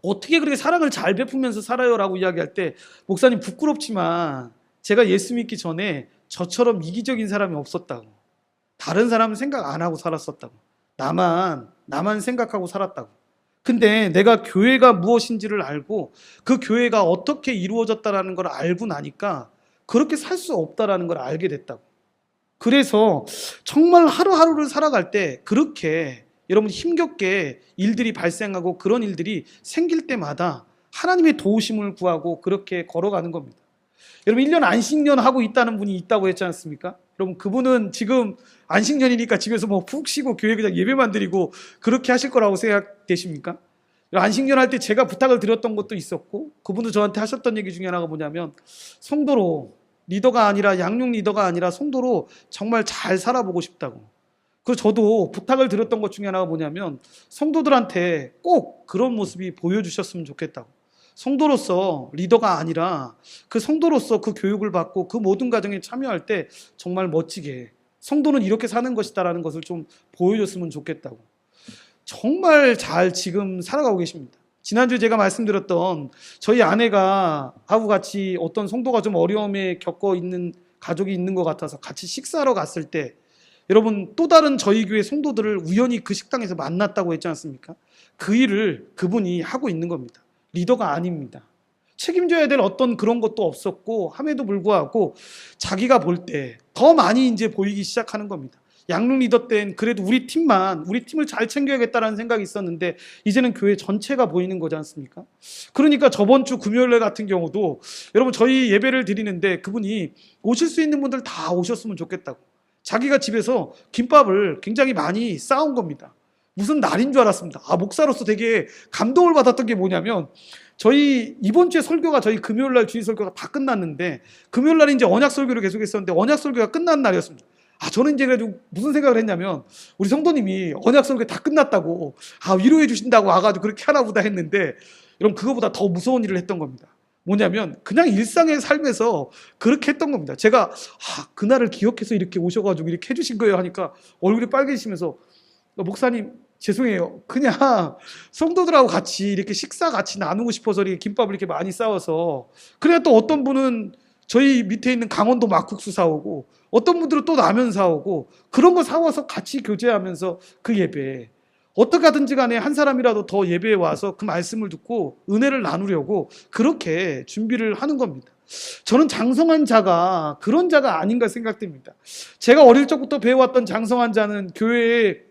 어떻게 그렇게 사랑을 잘 베푸면서 살아요? 라고 이야기할 때 목사님 부끄럽지만 제가 예수 믿기 전에 저처럼 이기적인 사람이 없었다고. 다른 사람은 생각 안 하고 살았었다고. 나만 생각하고 살았다고. 근데 내가 교회가 무엇인지를 알고 그 교회가 어떻게 이루어졌다는 걸 알고 나니까 그렇게 살 수 없다는 걸 알게 됐다고. 그래서 정말 하루하루를 살아갈 때 그렇게 여러분 힘겹게 일들이 발생하고 그런 일들이 생길 때마다 하나님의 도우심을 구하고 그렇게 걸어가는 겁니다. 여러분 1년 안식년 하고 있다는 분이 있다고 했지 않습니까? 여러분 그분은 지금 안식년이니까 집에서 뭐 푹 쉬고 교회 그냥 예배만 드리고 그렇게 하실 거라고 생각되십니까? 안식년 할 때 제가 부탁을 드렸던 것도 있었고 그분도 저한테 하셨던 얘기 중에 하나가 뭐냐면 성도로 리더가 아니라 양육 리더가 아니라 성도로 정말 잘 살아보고 싶다고. 그래서 저도 부탁을 드렸던 것 중에 하나가 뭐냐면 성도들한테 꼭 그런 모습이 보여주셨으면 좋겠다고. 성도로서 리더가 아니라 그 성도로서 그 교육을 받고 그 모든 과정에 참여할 때 정말 멋지게 성도는 이렇게 사는 것이다라는 것을 좀 보여줬으면 좋겠다고. 정말 잘 지금 살아가고 계십니다. 지난주에 제가 말씀드렸던 저희 아내가 하고 같이 어떤 성도가 좀 어려움에 겪어 있는 가족이 있는 것 같아서 같이 식사하러 갔을 때 여러분 또 다른 저희 교회 성도들을 우연히 그 식당에서 만났다고 했지 않습니까? 그 일을 그분이 하고 있는 겁니다. 리더가 아닙니다. 책임져야 될 어떤 그런 것도 없었고 함에도 불구하고 자기가 볼 때 더 많이 이제 보이기 시작하는 겁니다. 양육 리더 때는 그래도 우리 팀을 잘 챙겨야겠다라는 생각이 있었는데 이제는 교회 전체가 보이는 거지 않습니까? 그러니까 저번 주 금요일날 같은 경우도 여러분 저희 예배를 드리는데 그분이 오실 수 있는 분들 다 오셨으면 좋겠다고. 자기가 집에서 김밥을 굉장히 많이 싸온 겁니다. 무슨 날인 줄 알았습니다. 목사로서 되게 감동을 받았던 게 뭐냐면 저희 이번 주에 설교가 저희 금요일날 주일 설교가 다 끝났는데 금요일날 이제 언약 설교를 계속했었는데 언약 설교가 끝난 날이었습니다. 저는 이제 그래가지고 무슨 생각을 했냐면, 우리 성도님이 언약 설교 다 끝났다고, 위로해 주신다고 와가지고 그렇게 하나 보다 했는데, 여러분, 그거보다 더 무서운 일을 했던 겁니다. 뭐냐면, 그냥 일상의 삶에서 그렇게 했던 겁니다. 제가, 그날을 기억해서 이렇게 오셔가지고 이렇게 해주신 거예요 하니까 얼굴이 빨개지시면서, 목사님, 죄송해요. 그냥 성도들하고 같이 이렇게 식사 같이 나누고 싶어서 이렇게 김밥을 이렇게 많이 싸워서, 그래야 또 어떤 분은 저희 밑에 있는 강원도 막국수 사오고, 어떤 분들은 또 라면 사오고, 그런 거 사와서 같이 교제하면서 그 예배, 어떻게 하든지 간에 한 사람이라도 더 예배에 와서 그 말씀을 듣고 은혜를 나누려고 그렇게 준비를 하는 겁니다. 저는 장성한 자가 그런 자가 아닌가 생각됩니다. 제가 어릴 적부터 배워왔던 장성한 자는 교회에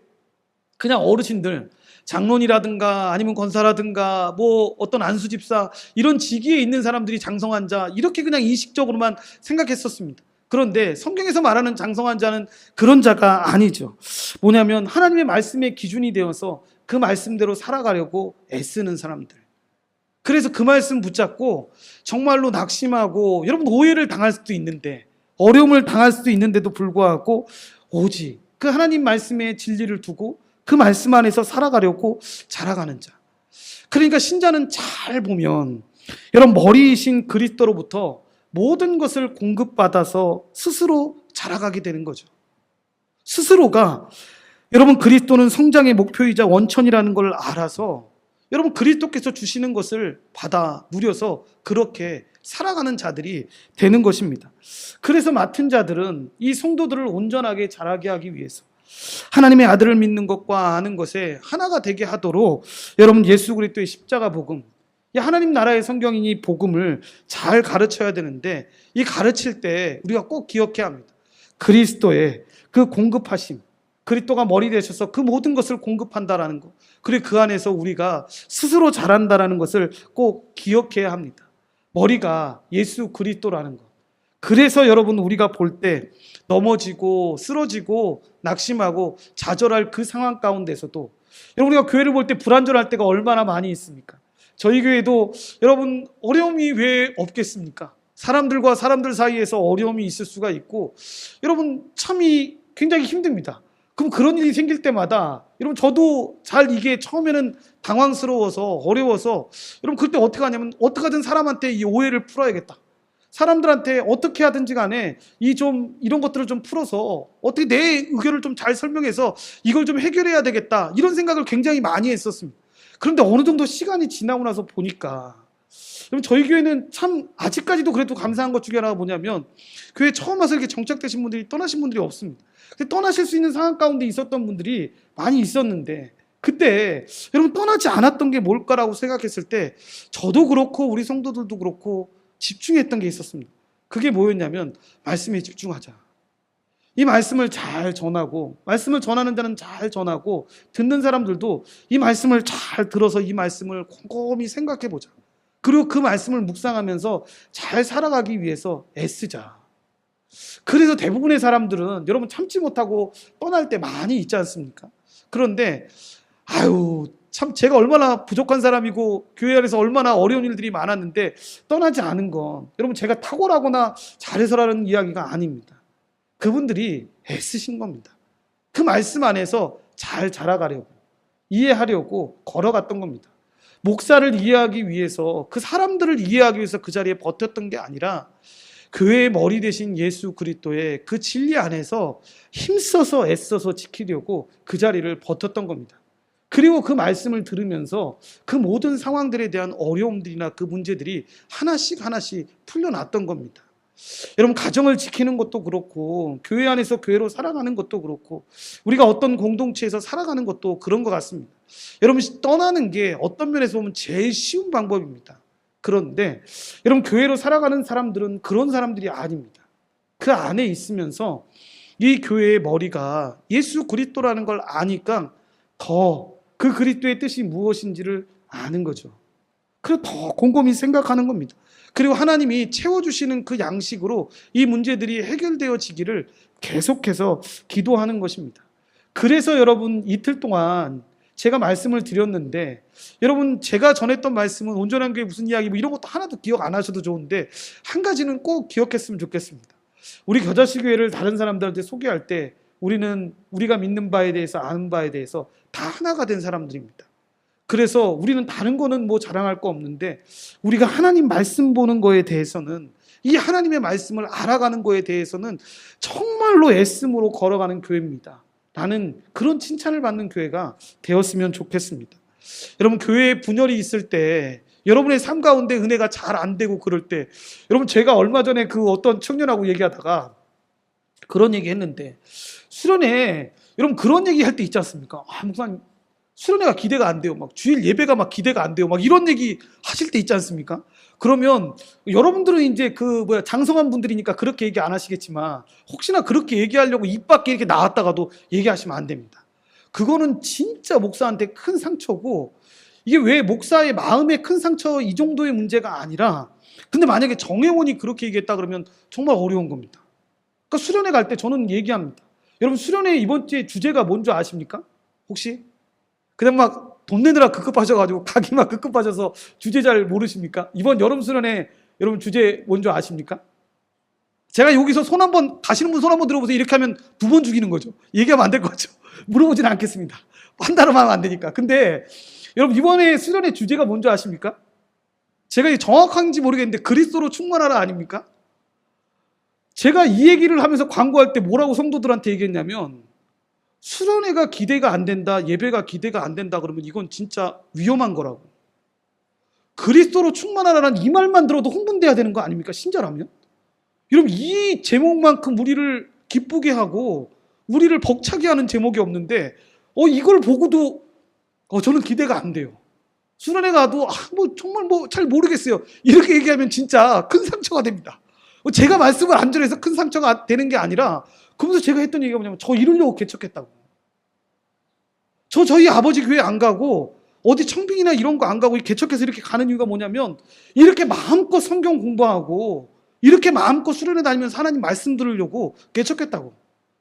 그냥 어르신들, 장로님이라든가 아니면 권사라든가 뭐 어떤 안수집사, 이런 직위에 있는 사람들이 장성한 자, 이렇게 그냥 인식적으로만 생각했었습니다. 그런데 성경에서 말하는 장성한 자는 그런 자가 아니죠. 뭐냐면 하나님의 말씀의 기준이 되어서 그 말씀대로 살아가려고 애쓰는 사람들. 그래서 그 말씀 붙잡고 정말로 낙심하고, 여러분, 오해를 당할 수도 있는데, 어려움을 당할 수도 있는데도 불구하고 오직 그 하나님 말씀의 진리를 두고 그 말씀 안에서 살아가려고 자라가는 자. 그러니까 신자는 잘 보면, 여러분, 머리이신 그리스도로부터 모든 것을 공급받아서 스스로 자라가게 되는 거죠. 스스로가, 여러분, 그리스도는 성장의 목표이자 원천이라는 걸 알아서 여러분, 그리스도께서 주시는 것을 받아 누려서 그렇게 살아가는 자들이 되는 것입니다. 그래서 맡은 자들은 이 성도들을 온전하게 자라게 하기 위해서 하나님의 아들을 믿는 것과 아는 것에 하나가 되게 하도록, 여러분, 예수 그리스도의 십자가 복음, 하나님 나라의 성경인이 복음을 잘 가르쳐야 되는데, 이 가르칠 때 우리가 꼭 기억해야 합니다. 그리스도의 그 공급하심, 그리스도가 머리 되셔서 그 모든 것을 공급한다라는 것, 그리고 그 안에서 우리가 스스로 자란다라는 것을 꼭 기억해야 합니다. 머리가 예수 그리스도라는 것. 그래서 여러분, 우리가 볼 때 넘어지고 쓰러지고 낙심하고 좌절할 그 상황 가운데서도, 여러분, 우리가 교회를 볼 때 불안전할 때가 얼마나 많이 있습니까? 저희 교회도 여러분, 어려움이 왜 없겠습니까? 사람들과 사람들 사이에서 어려움이 있을 수가 있고, 여러분, 참이 굉장히 힘듭니다. 그럼 그런 일이 생길 때마다, 여러분, 저도 잘 이게 처음에는 당황스러워서 어려워서, 여러분, 그때 어떻게 하냐면, 어떻게 하든 사람한테 이 오해를 풀어야겠다. 사람들한테 어떻게 하든지 간에 이런 것들을 좀 풀어서 어떻게 내 의견을 좀 잘 설명해서 이걸 좀 해결해야 되겠다, 이런 생각을 굉장히 많이 했었습니다. 그런데 어느 정도 시간이 지나고 나서 보니까, 여러분, 저희 교회는 참 아직까지도 그래도 감사한 것 중에 하나가 뭐냐면, 교회 처음 와서 이렇게 정착되신 분들이 떠나신 분들이 없습니다. 근데 떠나실 수 있는 상황 가운데 있었던 분들이 많이 있었는데, 그때 여러분, 떠나지 않았던 게 뭘까라고 생각했을 때 저도 그렇고 우리 성도들도 그렇고 집중했던 게 있었습니다. 그게 뭐였냐면, 말씀에 집중하자. 이 말씀을 잘 전하고, 말씀을 전하는 자는 잘 전하고, 듣는 사람들도 이 말씀을 잘 들어서 이 말씀을 곰곰이 생각해 보자. 그리고 그 말씀을 묵상하면서 잘 살아가기 위해서 애쓰자. 그래서 대부분의 사람들은 여러분, 참지 못하고 떠날 때 많이 있지 않습니까? 그런데 참 제가 얼마나 부족한 사람이고 교회 안에서 얼마나 어려운 일들이 많았는데 떠나지 않은 건, 여러분, 제가 탁월하거나 잘해서라는 이야기가 아닙니다. 그분들이 애쓰신 겁니다. 그 말씀 안에서 잘 자라가려고, 이해하려고 걸어갔던 겁니다. 목사를 이해하기 위해서, 그 사람들을 이해하기 위해서 그 자리에 버텼던 게 아니라, 교회의 머리 되신 예수 그리스도의 그 진리 안에서 힘써서 애써서 지키려고 그 자리를 버텼던 겁니다. 그리고 그 말씀을 들으면서 그 모든 상황들에 대한 어려움들이나 그 문제들이 하나씩 하나씩 풀려났던 겁니다. 여러분, 가정을 지키는 것도 그렇고, 교회 안에서 교회로 살아가는 것도 그렇고, 우리가 어떤 공동체에서 살아가는 것도 그런 것 같습니다. 여러분, 떠나는 게 어떤 면에서 보면 제일 쉬운 방법입니다. 그런데 여러분, 교회로 살아가는 사람들은 그런 사람들이 아닙니다. 그 안에 있으면서 이 교회의 머리가 예수 그리스도라는 걸 아니까 더 그 그리스도의 뜻이 무엇인지를 아는 거죠. 그리고 더 곰곰이 생각하는 겁니다. 그리고 하나님이 채워주시는 그 양식으로 이 문제들이 해결되어지기를 계속해서 기도하는 것입니다. 그래서 여러분, 이틀 동안 제가 말씀을 드렸는데, 여러분, 제가 전했던 말씀은 온전한 교회 무슨 이야기, 이런 것도 하나도 기억 안 하셔도 좋은데, 한 가지는 꼭 기억했으면 좋겠습니다. 우리 겨자씨교회를 다른 사람들한테 소개할 때 우리는 우리가 믿는 바에 대해서 아는 바에 대해서 다 하나가 된 사람들입니다. 그래서 우리는 다른 거는 뭐 자랑할 거 없는데 우리가 하나님 말씀 보는 거에 대해서는 이 하나님의 말씀을 알아가는 거에 대해서는 정말로 애씀으로 걸어가는 교회입니다. 라는 그런 칭찬을 받는 교회가 되었으면 좋겠습니다. 여러분 교회에 분열이 있을 때 여러분의 삶 가운데 은혜가 잘 안 되고 그럴 때 여러분 제가 얼마 전에 그 어떤 청년하고 얘기하다가 그런 얘기 했는데 수련회 여러분 그런 얘기 할 때 있지 않습니까? 목사님 수련회가 기대가 안 돼요. 막 주일 예배가 막 기대가 안 돼요. 막 이런 얘기 하실 때 있지 않습니까? 그러면 여러분들은 이제 장성한 분들이니까 그렇게 얘기 안 하시겠지만 혹시나 그렇게 얘기하려고 입 밖에 이렇게 나왔다가도 얘기하시면 안 됩니다. 그거는 진짜 목사한테 큰 상처고 이게 왜 목사의 마음에 큰 상처 이 정도의 문제가 아니라 근데 만약에 정회원이 그렇게 얘기했다 그러면 정말 어려운 겁니다. 그러니까 수련회 갈 때 저는 얘기합니다. 여러분 수련회 이번 주에 주제가 뭔지 아십니까? 혹시? 그냥 막 돈 내느라 급급하셔가지고 가기 막 급급하셔서 주제 잘 모르십니까? 이번 여름 수련회 여러분 주제 뭔지 아십니까? 제가 여기서 손 한번 가시는 분 손 한번 들어보세요. 이렇게 하면 2번 죽이는 거죠. 얘기하면 안 될 거죠. 물어보지는 않겠습니다. 한다로 하면 안 되니까. 근데 여러분 이번에 수련회 주제가 뭔지 아십니까? 제가 정확한지 모르겠는데 그리스도로 충만하라 아닙니까? 제가 이 얘기를 하면서 광고할 때 뭐라고 성도들한테 얘기했냐면 수련회가 기대가 안 된다, 예배가 기대가 안 된다 그러면 이건 진짜 위험한 거라고. 그리스도로 충만하라는 이 말만 들어도 흥분돼야 되는 거 아닙니까? 신자라면? 여러분 이 제목만큼 우리를 기쁘게 하고 우리를 벅차게 하는 제목이 없는데 이걸 보고도 저는 기대가 안 돼요. 수련회 가도 정말 잘 모르겠어요. 이렇게 얘기하면 진짜 큰 상처가 됩니다. 제가 말씀을 안 전해서 큰 상처가 되는 게 아니라 그러면서 제가 했던 얘기가 뭐냐면 저 이러려고 개척했다고. 저희 아버지 교회 안 가고 어디 청빙이나 이런 거 안 가고 개척해서 이렇게 가는 이유가 뭐냐면 이렇게 마음껏 성경 공부하고 이렇게 마음껏 수련회 다니면서 하나님 말씀 들으려고 개척했다고.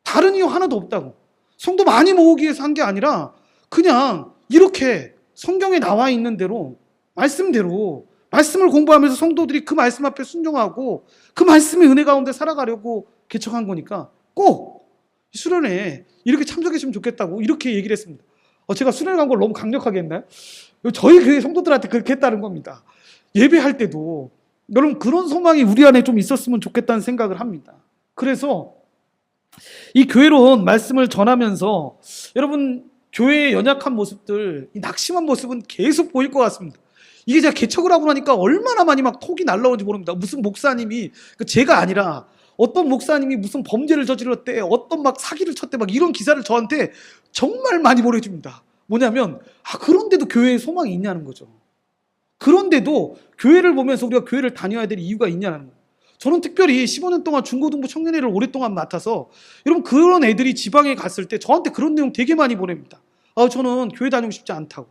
다른 이유 하나도 없다고. 성도 많이 모으기 위해서 한 게 아니라 그냥 이렇게 성경에 나와 있는 대로 말씀대로 말씀을 공부하면서 성도들이 그 말씀 앞에 순종하고 그 말씀의 은혜 가운데 살아가려고 개척한 거니까 꼭 수련회에 이렇게 참석했으면 좋겠다고 이렇게 얘기를 했습니다. 제가 수련회 간 걸 너무 강력하게 했나요? 저희 교회 성도들한테 그렇게 했다는 겁니다. 예배할 때도 여러분 그런 소망이 우리 안에 좀 있었으면 좋겠다는 생각을 합니다. 그래서 이 교회론 말씀을 전하면서 여러분 교회의 연약한 모습들, 이 낙심한 모습은 계속 보일 것 같습니다. 이게 제가 개척을 하고 나니까 얼마나 많이 막 톡이 날라오는지 모릅니다. 무슨 목사님이 제가 아니라 어떤 목사님이 무슨 범죄를 저질렀대, 어떤 막 사기를 쳤대, 막 이런 기사를 저한테 정말 많이 보내줍니다. 뭐냐면 그런데도 교회에 소망이 있냐는 거죠. 그런데도 교회를 보면서 우리가 교회를 다녀야 될 이유가 있냐는 거예요. 저는 특별히 15년 동안 중고등부 청년회를 오랫동안 맡아서 여러분 그런 애들이 지방에 갔을 때 저한테 그런 내용 되게 많이 보냅니다. 저는 교회 다니고 싶지 않다고.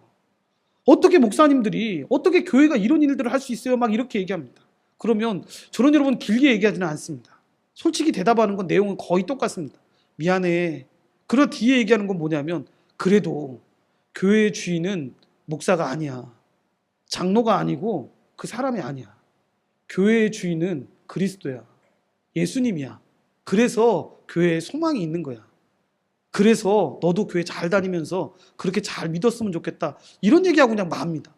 어떻게 목사님들이 어떻게 교회가 이런 일들을 할 수 있어요? 막 이렇게 얘기합니다. 그러면 저는 여러분 길게 얘기하지는 않습니다. 솔직히 대답하는 건 내용은 거의 똑같습니다. 미안해. 그런 뒤에 얘기하는 건 뭐냐면 그래도 교회의 주인은 목사가 아니야. 장로가 아니고 그 사람이 아니야. 교회의 주인은 그리스도야. 예수님이야. 그래서 교회에 소망이 있는 거야. 그래서 너도 교회 잘 다니면서 그렇게 잘 믿었으면 좋겠다. 이런 얘기하고 그냥 맙니다.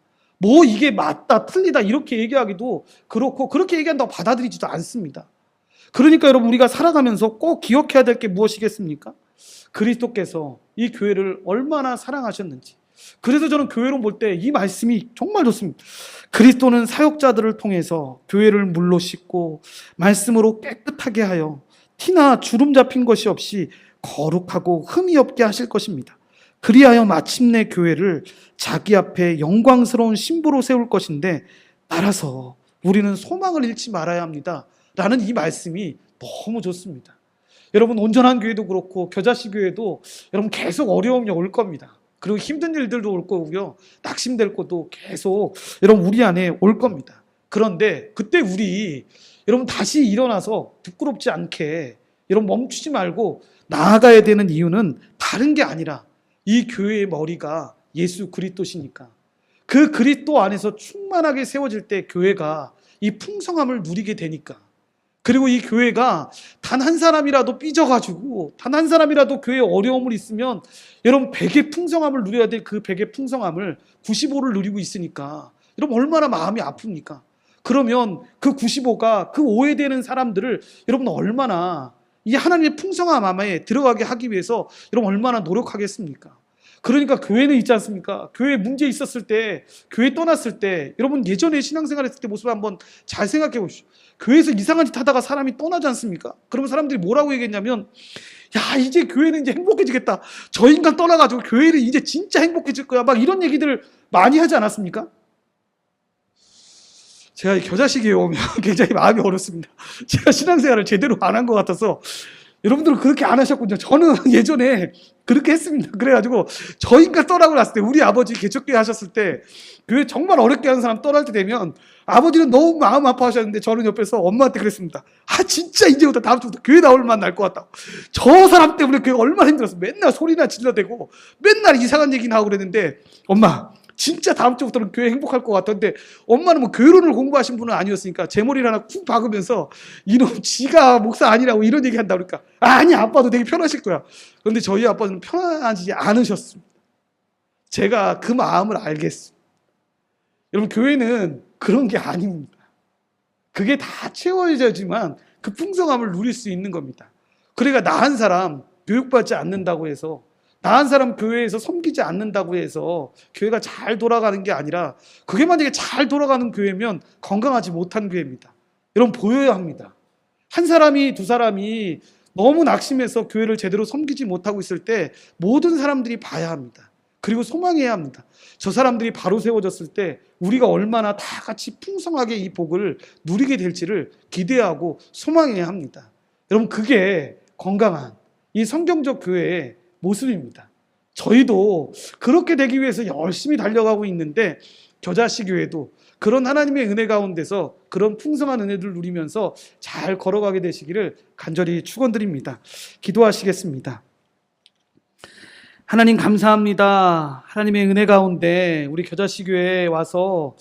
이게 맞다, 틀리다 이렇게 얘기하기도 그렇고 그렇게 얘기한다고 받아들이지도 않습니다. 그러니까 여러분 우리가 살아가면서 꼭 기억해야 될 게 무엇이겠습니까? 그리스도께서 이 교회를 얼마나 사랑하셨는지. 그래서 저는 교회론 볼 때 이 말씀이 정말 좋습니다. 그리스도는 사역자들을 통해서 교회를 물로 씻고 말씀으로 깨끗하게 하여 티나 주름 잡힌 것이 없이 거룩하고 흠이 없게 하실 것입니다. 그리하여 마침내 교회를 자기 앞에 영광스러운 신부로 세울 것인데 따라서 우리는 소망을 잃지 말아야 합니다. 라는 이 말씀이 너무 좋습니다. 여러분 온전한 교회도 그렇고 겨자씨 교회도 여러분 계속 어려움이 올 겁니다. 그리고 힘든 일들도 올 거고요. 낙심될 것도 계속 여러분 우리 안에 올 겁니다. 그런데 그때 우리 여러분 다시 일어나서 부끄럽지 않게 여러분 멈추지 말고 나아가야 되는 이유는 다른 게 아니라 이 교회의 머리가 예수 그리스도시니까 그 그리스도 안에서 충만하게 세워질 때 교회가 이 풍성함을 누리게 되니까 그리고 이 교회가 단 한 사람이라도 삐져가지고 단 한 사람이라도 교회에 어려움을 있으면 여러분 100의 풍성함을 누려야 될 그 100의 풍성함을 95를 누리고 있으니까 여러분 얼마나 마음이 아픕니까? 그러면 그 95가 그 오해되는 사람들을 여러분 얼마나 이 하나님의 풍성함 안에 들어가게 하기 위해서 여러분 얼마나 노력하겠습니까? 그러니까 교회는 있지 않습니까? 교회에 문제 있었을 때, 교회 떠났을 때, 여러분 예전에 신앙생활 했을 때 모습을 한번 잘 생각해 보십시오. 교회에서 이상한 짓 하다가 사람이 떠나지 않습니까? 그러면 사람들이 뭐라고 얘기했냐면, 야, 이제 교회는 이제 행복해지겠다. 저 인간 떠나가지고 교회는 이제 진짜 행복해질 거야. 막 이런 얘기들을 많이 하지 않았습니까? 제가 겨자식에 오면 굉장히 마음이 어렵습니다. 제가 신앙생활을 제대로 안 한 것 같아서 여러분들은 그렇게 안 하셨군요. 저는 예전에 그렇게 했습니다. 그래가지고 저 인간 떠나고 났을 때 우리 아버지 개척교회 하셨을 때 교회 정말 어렵게 하는 사람 떠날 때 되면 아버지는 너무 마음 아파하셨는데 저는 옆에서 엄마한테 그랬습니다. 아 진짜 이제부터 다음 주부터 교회 나올 만 날 것 같다고. 저 사람 때문에 교회가 얼마나 힘들었어. 맨날 소리나 질러대고 맨날 이상한 얘기나 하고 그랬는데 엄마 진짜 다음 주부터는 교회 행복할 것 같던데 엄마는 뭐 교회론을 공부하신 분은 아니었으니까 제 머리를 하나 쿡 박으면서 이놈 지가 목사 아니라고 이런 얘기 한다 그러니까 아니 아빠도 되게 편하실 거야. 그런데 저희 아빠는 편하지 않으셨습니다. 제가 그 마음을 알겠습니다. 여러분 교회는 그런 게 아닙니다. 그게 다 채워져야지만 그 풍성함을 누릴 수 있는 겁니다. 그러니까 나 한 사람 교육받지 않는다고 해서 나 한 사람 교회에서 섬기지 않는다고 해서 교회가 잘 돌아가는 게 아니라 그게 만약에 잘 돌아가는 교회면 건강하지 못한 교회입니다. 여러분 보여야 합니다. 한 사람이 두 사람이 너무 낙심해서 교회를 제대로 섬기지 못하고 있을 때 모든 사람들이 봐야 합니다. 그리고 소망해야 합니다. 저 사람들이 바로 세워졌을 때 우리가 얼마나 다 같이 풍성하게 이 복을 누리게 될지를 기대하고 소망해야 합니다. 여러분 그게 건강한 이 성경적 교회의 모습입니다. 저희도 그렇게 되기 위해서 열심히 달려가고 있는데 겨자씨 교회도 그런 하나님의 은혜 가운데서 그런 풍성한 은혜를 누리면서 잘 걸어가게 되시기를 간절히 축원드립니다. 기도하시겠습니다. 하나님 감사합니다. 하나님의 은혜 가운데 우리 겨자씨 교회에 와서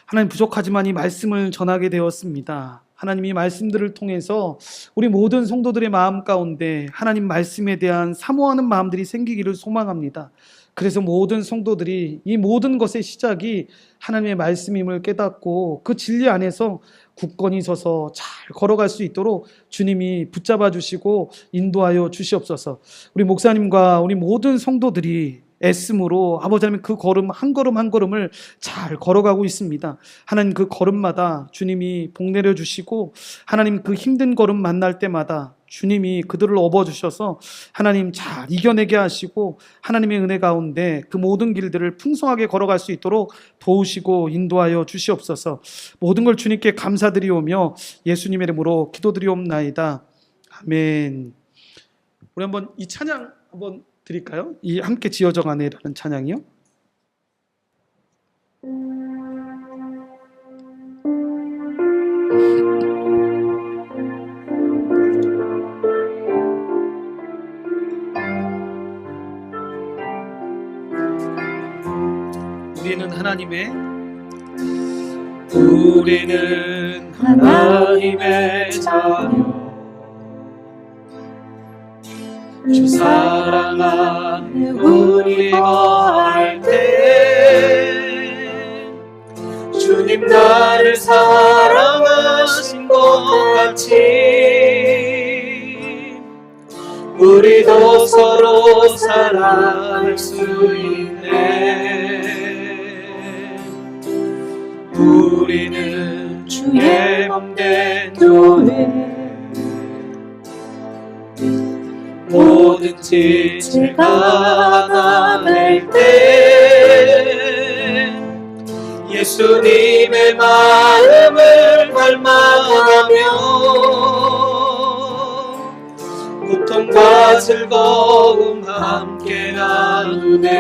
하나님 부족하지만 이 말씀을 전하게 되었습니다. 하나님 이 말씀들을 통해서 우리 모든 성도들의 마음 가운데 하나님 말씀에 대한 사모하는 마음들이 생기기를 소망합니다. 그래서 모든 성도들이 이 모든 것의 시작이 하나님의 말씀임을 깨닫고 그 진리 안에서 굳건히 서서 잘 걸어갈 수 있도록 주님이 붙잡아 주시고 인도하여 주시옵소서. 우리 목사님과 우리 모든 성도들이 애씀으로 아버지 하나님 그 걸음 한 걸음 한 걸음을 잘 걸어가고 있습니다. 하나님 그 걸음마다 주님이 복 내려주시고 하나님 그 힘든 걸음 만날 때마다 주님이 그들을 업어주셔서 하나님 잘 이겨내게 하시고 하나님의 은혜 가운데 그 모든 길들을 풍성하게 걸어갈 수 있도록 도우시고 인도하여 주시옵소서. 모든 걸 주님께 감사드리오며 예수님의 이름으로 기도드리옵나이다. 아멘. 우리 한번 이 찬양 한번 드릴까요? 이 함께 지어져 가네라는 찬양이요. 우리는 하나님의 자녀 주 사랑하는 우리 거할 때 주님 나를 사랑하신 것 같이 우리도 서로 사랑할 수 있네. 우리는 주의 몸된 교회 모든 지체가 하나 될 때 예수님의 마음을 닮아가며 고통과 즐거움 함께 나누네.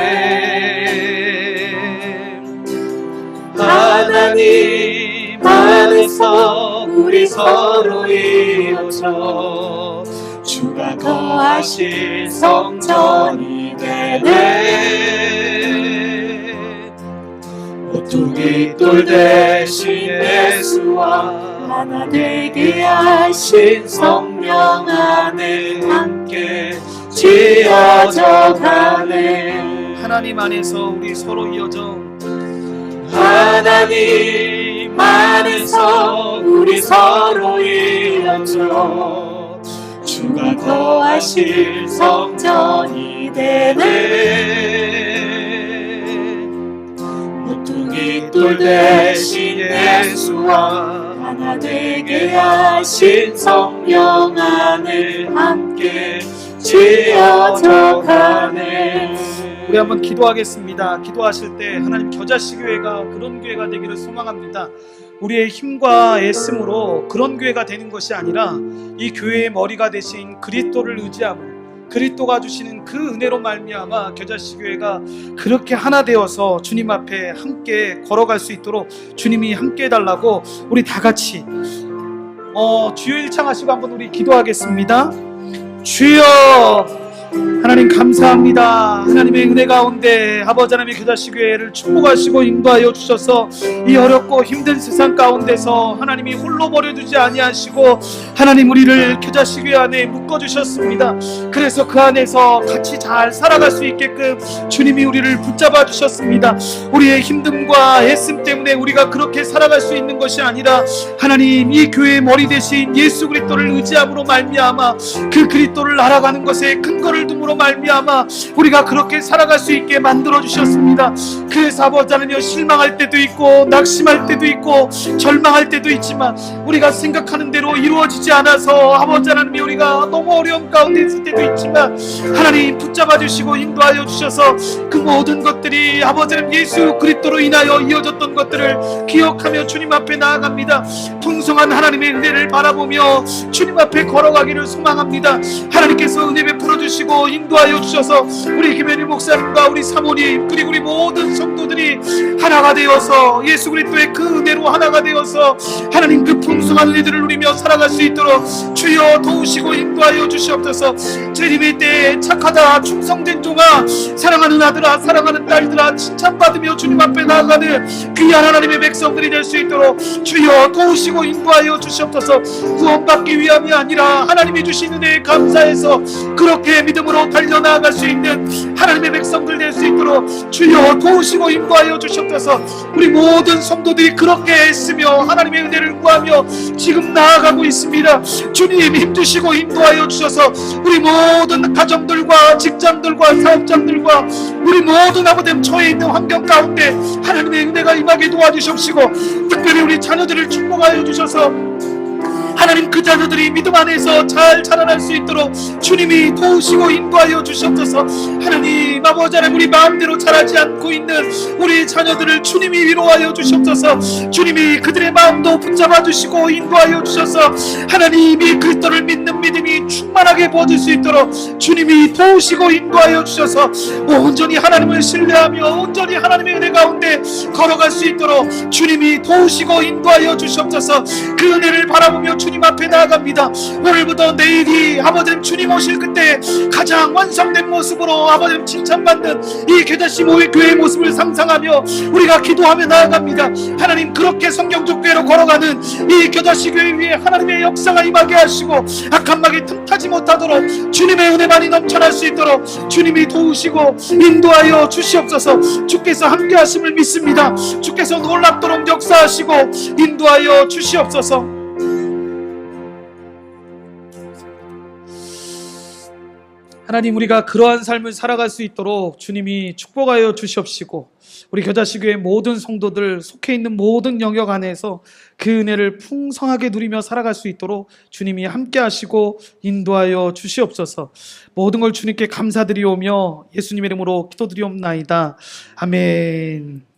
하나님 안에서 우리 서로 이어져 주가 거하실 성전이 되네. 모두 모퉁이 돌 대신 예수와 하나 되게 하신 성령 안에 함께 지어져 가네. 하나님 안에서 우리 서로 이어져 하나님 안에서 우리 서로 이어져 주가 거하실 성전이 되네. 모퉁이 돌 대신 예수와 하나 되게 하신 성령 안에 함께 지어져 가네. 우리 한번 기도하겠습니다. 기도하실 때 하나님 겨자씨교회가 그런 교회가 되기를 소망합니다. 우리의 힘과 애씀으로 그런 교회가 되는 것이 아니라 이 교회의 머리가 되신 그리스도를 의지함으로 그리스도가 주시는 그 은혜로 말미암아 겨자씨교회가 그렇게 하나 되어서 주님 앞에 함께 걸어갈 수 있도록 주님이 함께 해달라고 우리 다 같이 주여 일창하시고 한번 우리 기도하겠습니다. 주여 하나님 감사합니다. 하나님의 은혜 가운데 아버지 하나님의 겨자씨교회를 축복하시고 인도하여 주셔서 이 어렵고 힘든 세상 가운데서 하나님이 홀로 버려두지 아니하시고 하나님 우리를 겨자씨교회 안에 묶어주셨습니다. 그래서 그 안에서 같이 잘 살아갈 수 있게끔 주님이 우리를 붙잡아 주셨습니다. 우리의 힘듦과 애씀 때문에 우리가 그렇게 살아갈 수 있는 것이 아니라 하나님 이 교회의 머리 대신 예수 그리스도를 의지함으로 말미암아 그 그리스도를 알아가는 것에 근거를 둠으로 말미암아 우리가 그렇게 살아갈 수 있게 만들어 주셨습니다. 그래서 아버지 하나님 실망할 때도 있고 낙심할 때도 있고 절망할 때도 있지만 우리가 생각하는 대로 이루어지지 않아서 아버지 하나님 우리가 너무 어려움 가운데 있을 때도 있지만 하나님 붙잡아 주시고 인도하여 주셔서 그 모든 것들이 아버지 하나님 예수 그리스도로 인하여 이어졌던 것들을 기억하며 주님 앞에 나아갑니다. 풍성한 하나님의 은혜를 바라보며 주님 앞에 걸어가기를 소망합니다. 하나님께서 은혜 베풀어 주시고 인도하여 주셔서 우리 김현일 목사님과 우리 사모님 그리고 우리 모든 성도들이 하나가 되어서 예수 그리스도의 그 은혜로 하나가 되어서 하나님 그 풍성한 은혜들을 누리며 살아갈 수 있도록 주여 도우시고 인도하여 주시옵소서. 주님의 때에 착하다 충성된 종아 사랑하는 아들아 사랑하는 딸들아 칭찬받으며 주님 앞에 나아가는 귀한 하나님의 백성들이 될 수 있도록 주여 도우시고 인도하여 주시옵소서. 구원받기 위함이 아니라 하나님이 주신 은혜에 감사해서 그렇게 믿음으로 달려나아갈 수 있는 하나님의 백성들 될 수 있도록 주여 도우시고 인도하여 주시옵소서. 우리 모든 성도들이 그렇게 애쓰며 하나님의 은혜를 구하며 지금 나아가고 있습니다. 주님 힘주시고 인도하여 주셔서 우리 모든 가정들과 직장들과 사업장들과 우리 모든 아버지 처해 있는 환경 가운데 하나님의 은혜가 임하게 도와주시옵시고 특별히 우리 자녀들을 축복하여 주셔서 하나님 그 자녀들이 믿음 안에서 잘 자라날 수 있도록 주님이 도우시고 인도하여 주시옵소서. 하나님 아버지 하나님 우리 마음대로 자라지 않고 있는 우리 자녀들을 주님이 위로하여 주시옵소서. 주님이 그들의 마음도 붙잡아 주시고 인도하여 주셔서 하나님이 그리스도를 믿는 믿음이 충만하게 부어질 수 있도록 주님이 도우시고 인도하여 주셔서 온전히 하나님을 신뢰하며 온전히 하나님의 은혜 가운데 걸어갈 수 있도록 주님이 도우시고 인도하여 주시옵소서. 그 은혜를 바라보며 주님 앞에 나아갑니다. 오늘부터 내일이 아버지 주님 오실 그때 가장 완성된 모습으로 아버지 칭찬받는 이 겨자씨 교회의 모습을 상상하며 우리가 기도하며 나아갑니다. 하나님 그렇게 성경적 교회로 걸어가는 이 겨자씨 교회 위에 하나님의 역사가 임하게 하시고 악한 막이 틈타지 못하도록 주님의 은혜만이 넘쳐날 수 있도록 주님이 도우시고 인도하여 주시옵소서. 주께서 함께 하심을 믿습니다. 주께서 놀랍도록 역사하시고 인도하여 주시옵소서. 하나님 우리가 그러한 삶을 살아갈 수 있도록 주님이 축복하여 주시옵시고 우리 겨자씨교회 모든 성도들 속해 있는 모든 영역 안에서 그 은혜를 풍성하게 누리며 살아갈 수 있도록 주님이 함께 하시고 인도하여 주시옵소서. 모든 걸 주님께 감사드리오며 예수님의 이름으로 기도드리옵나이다. 아멘.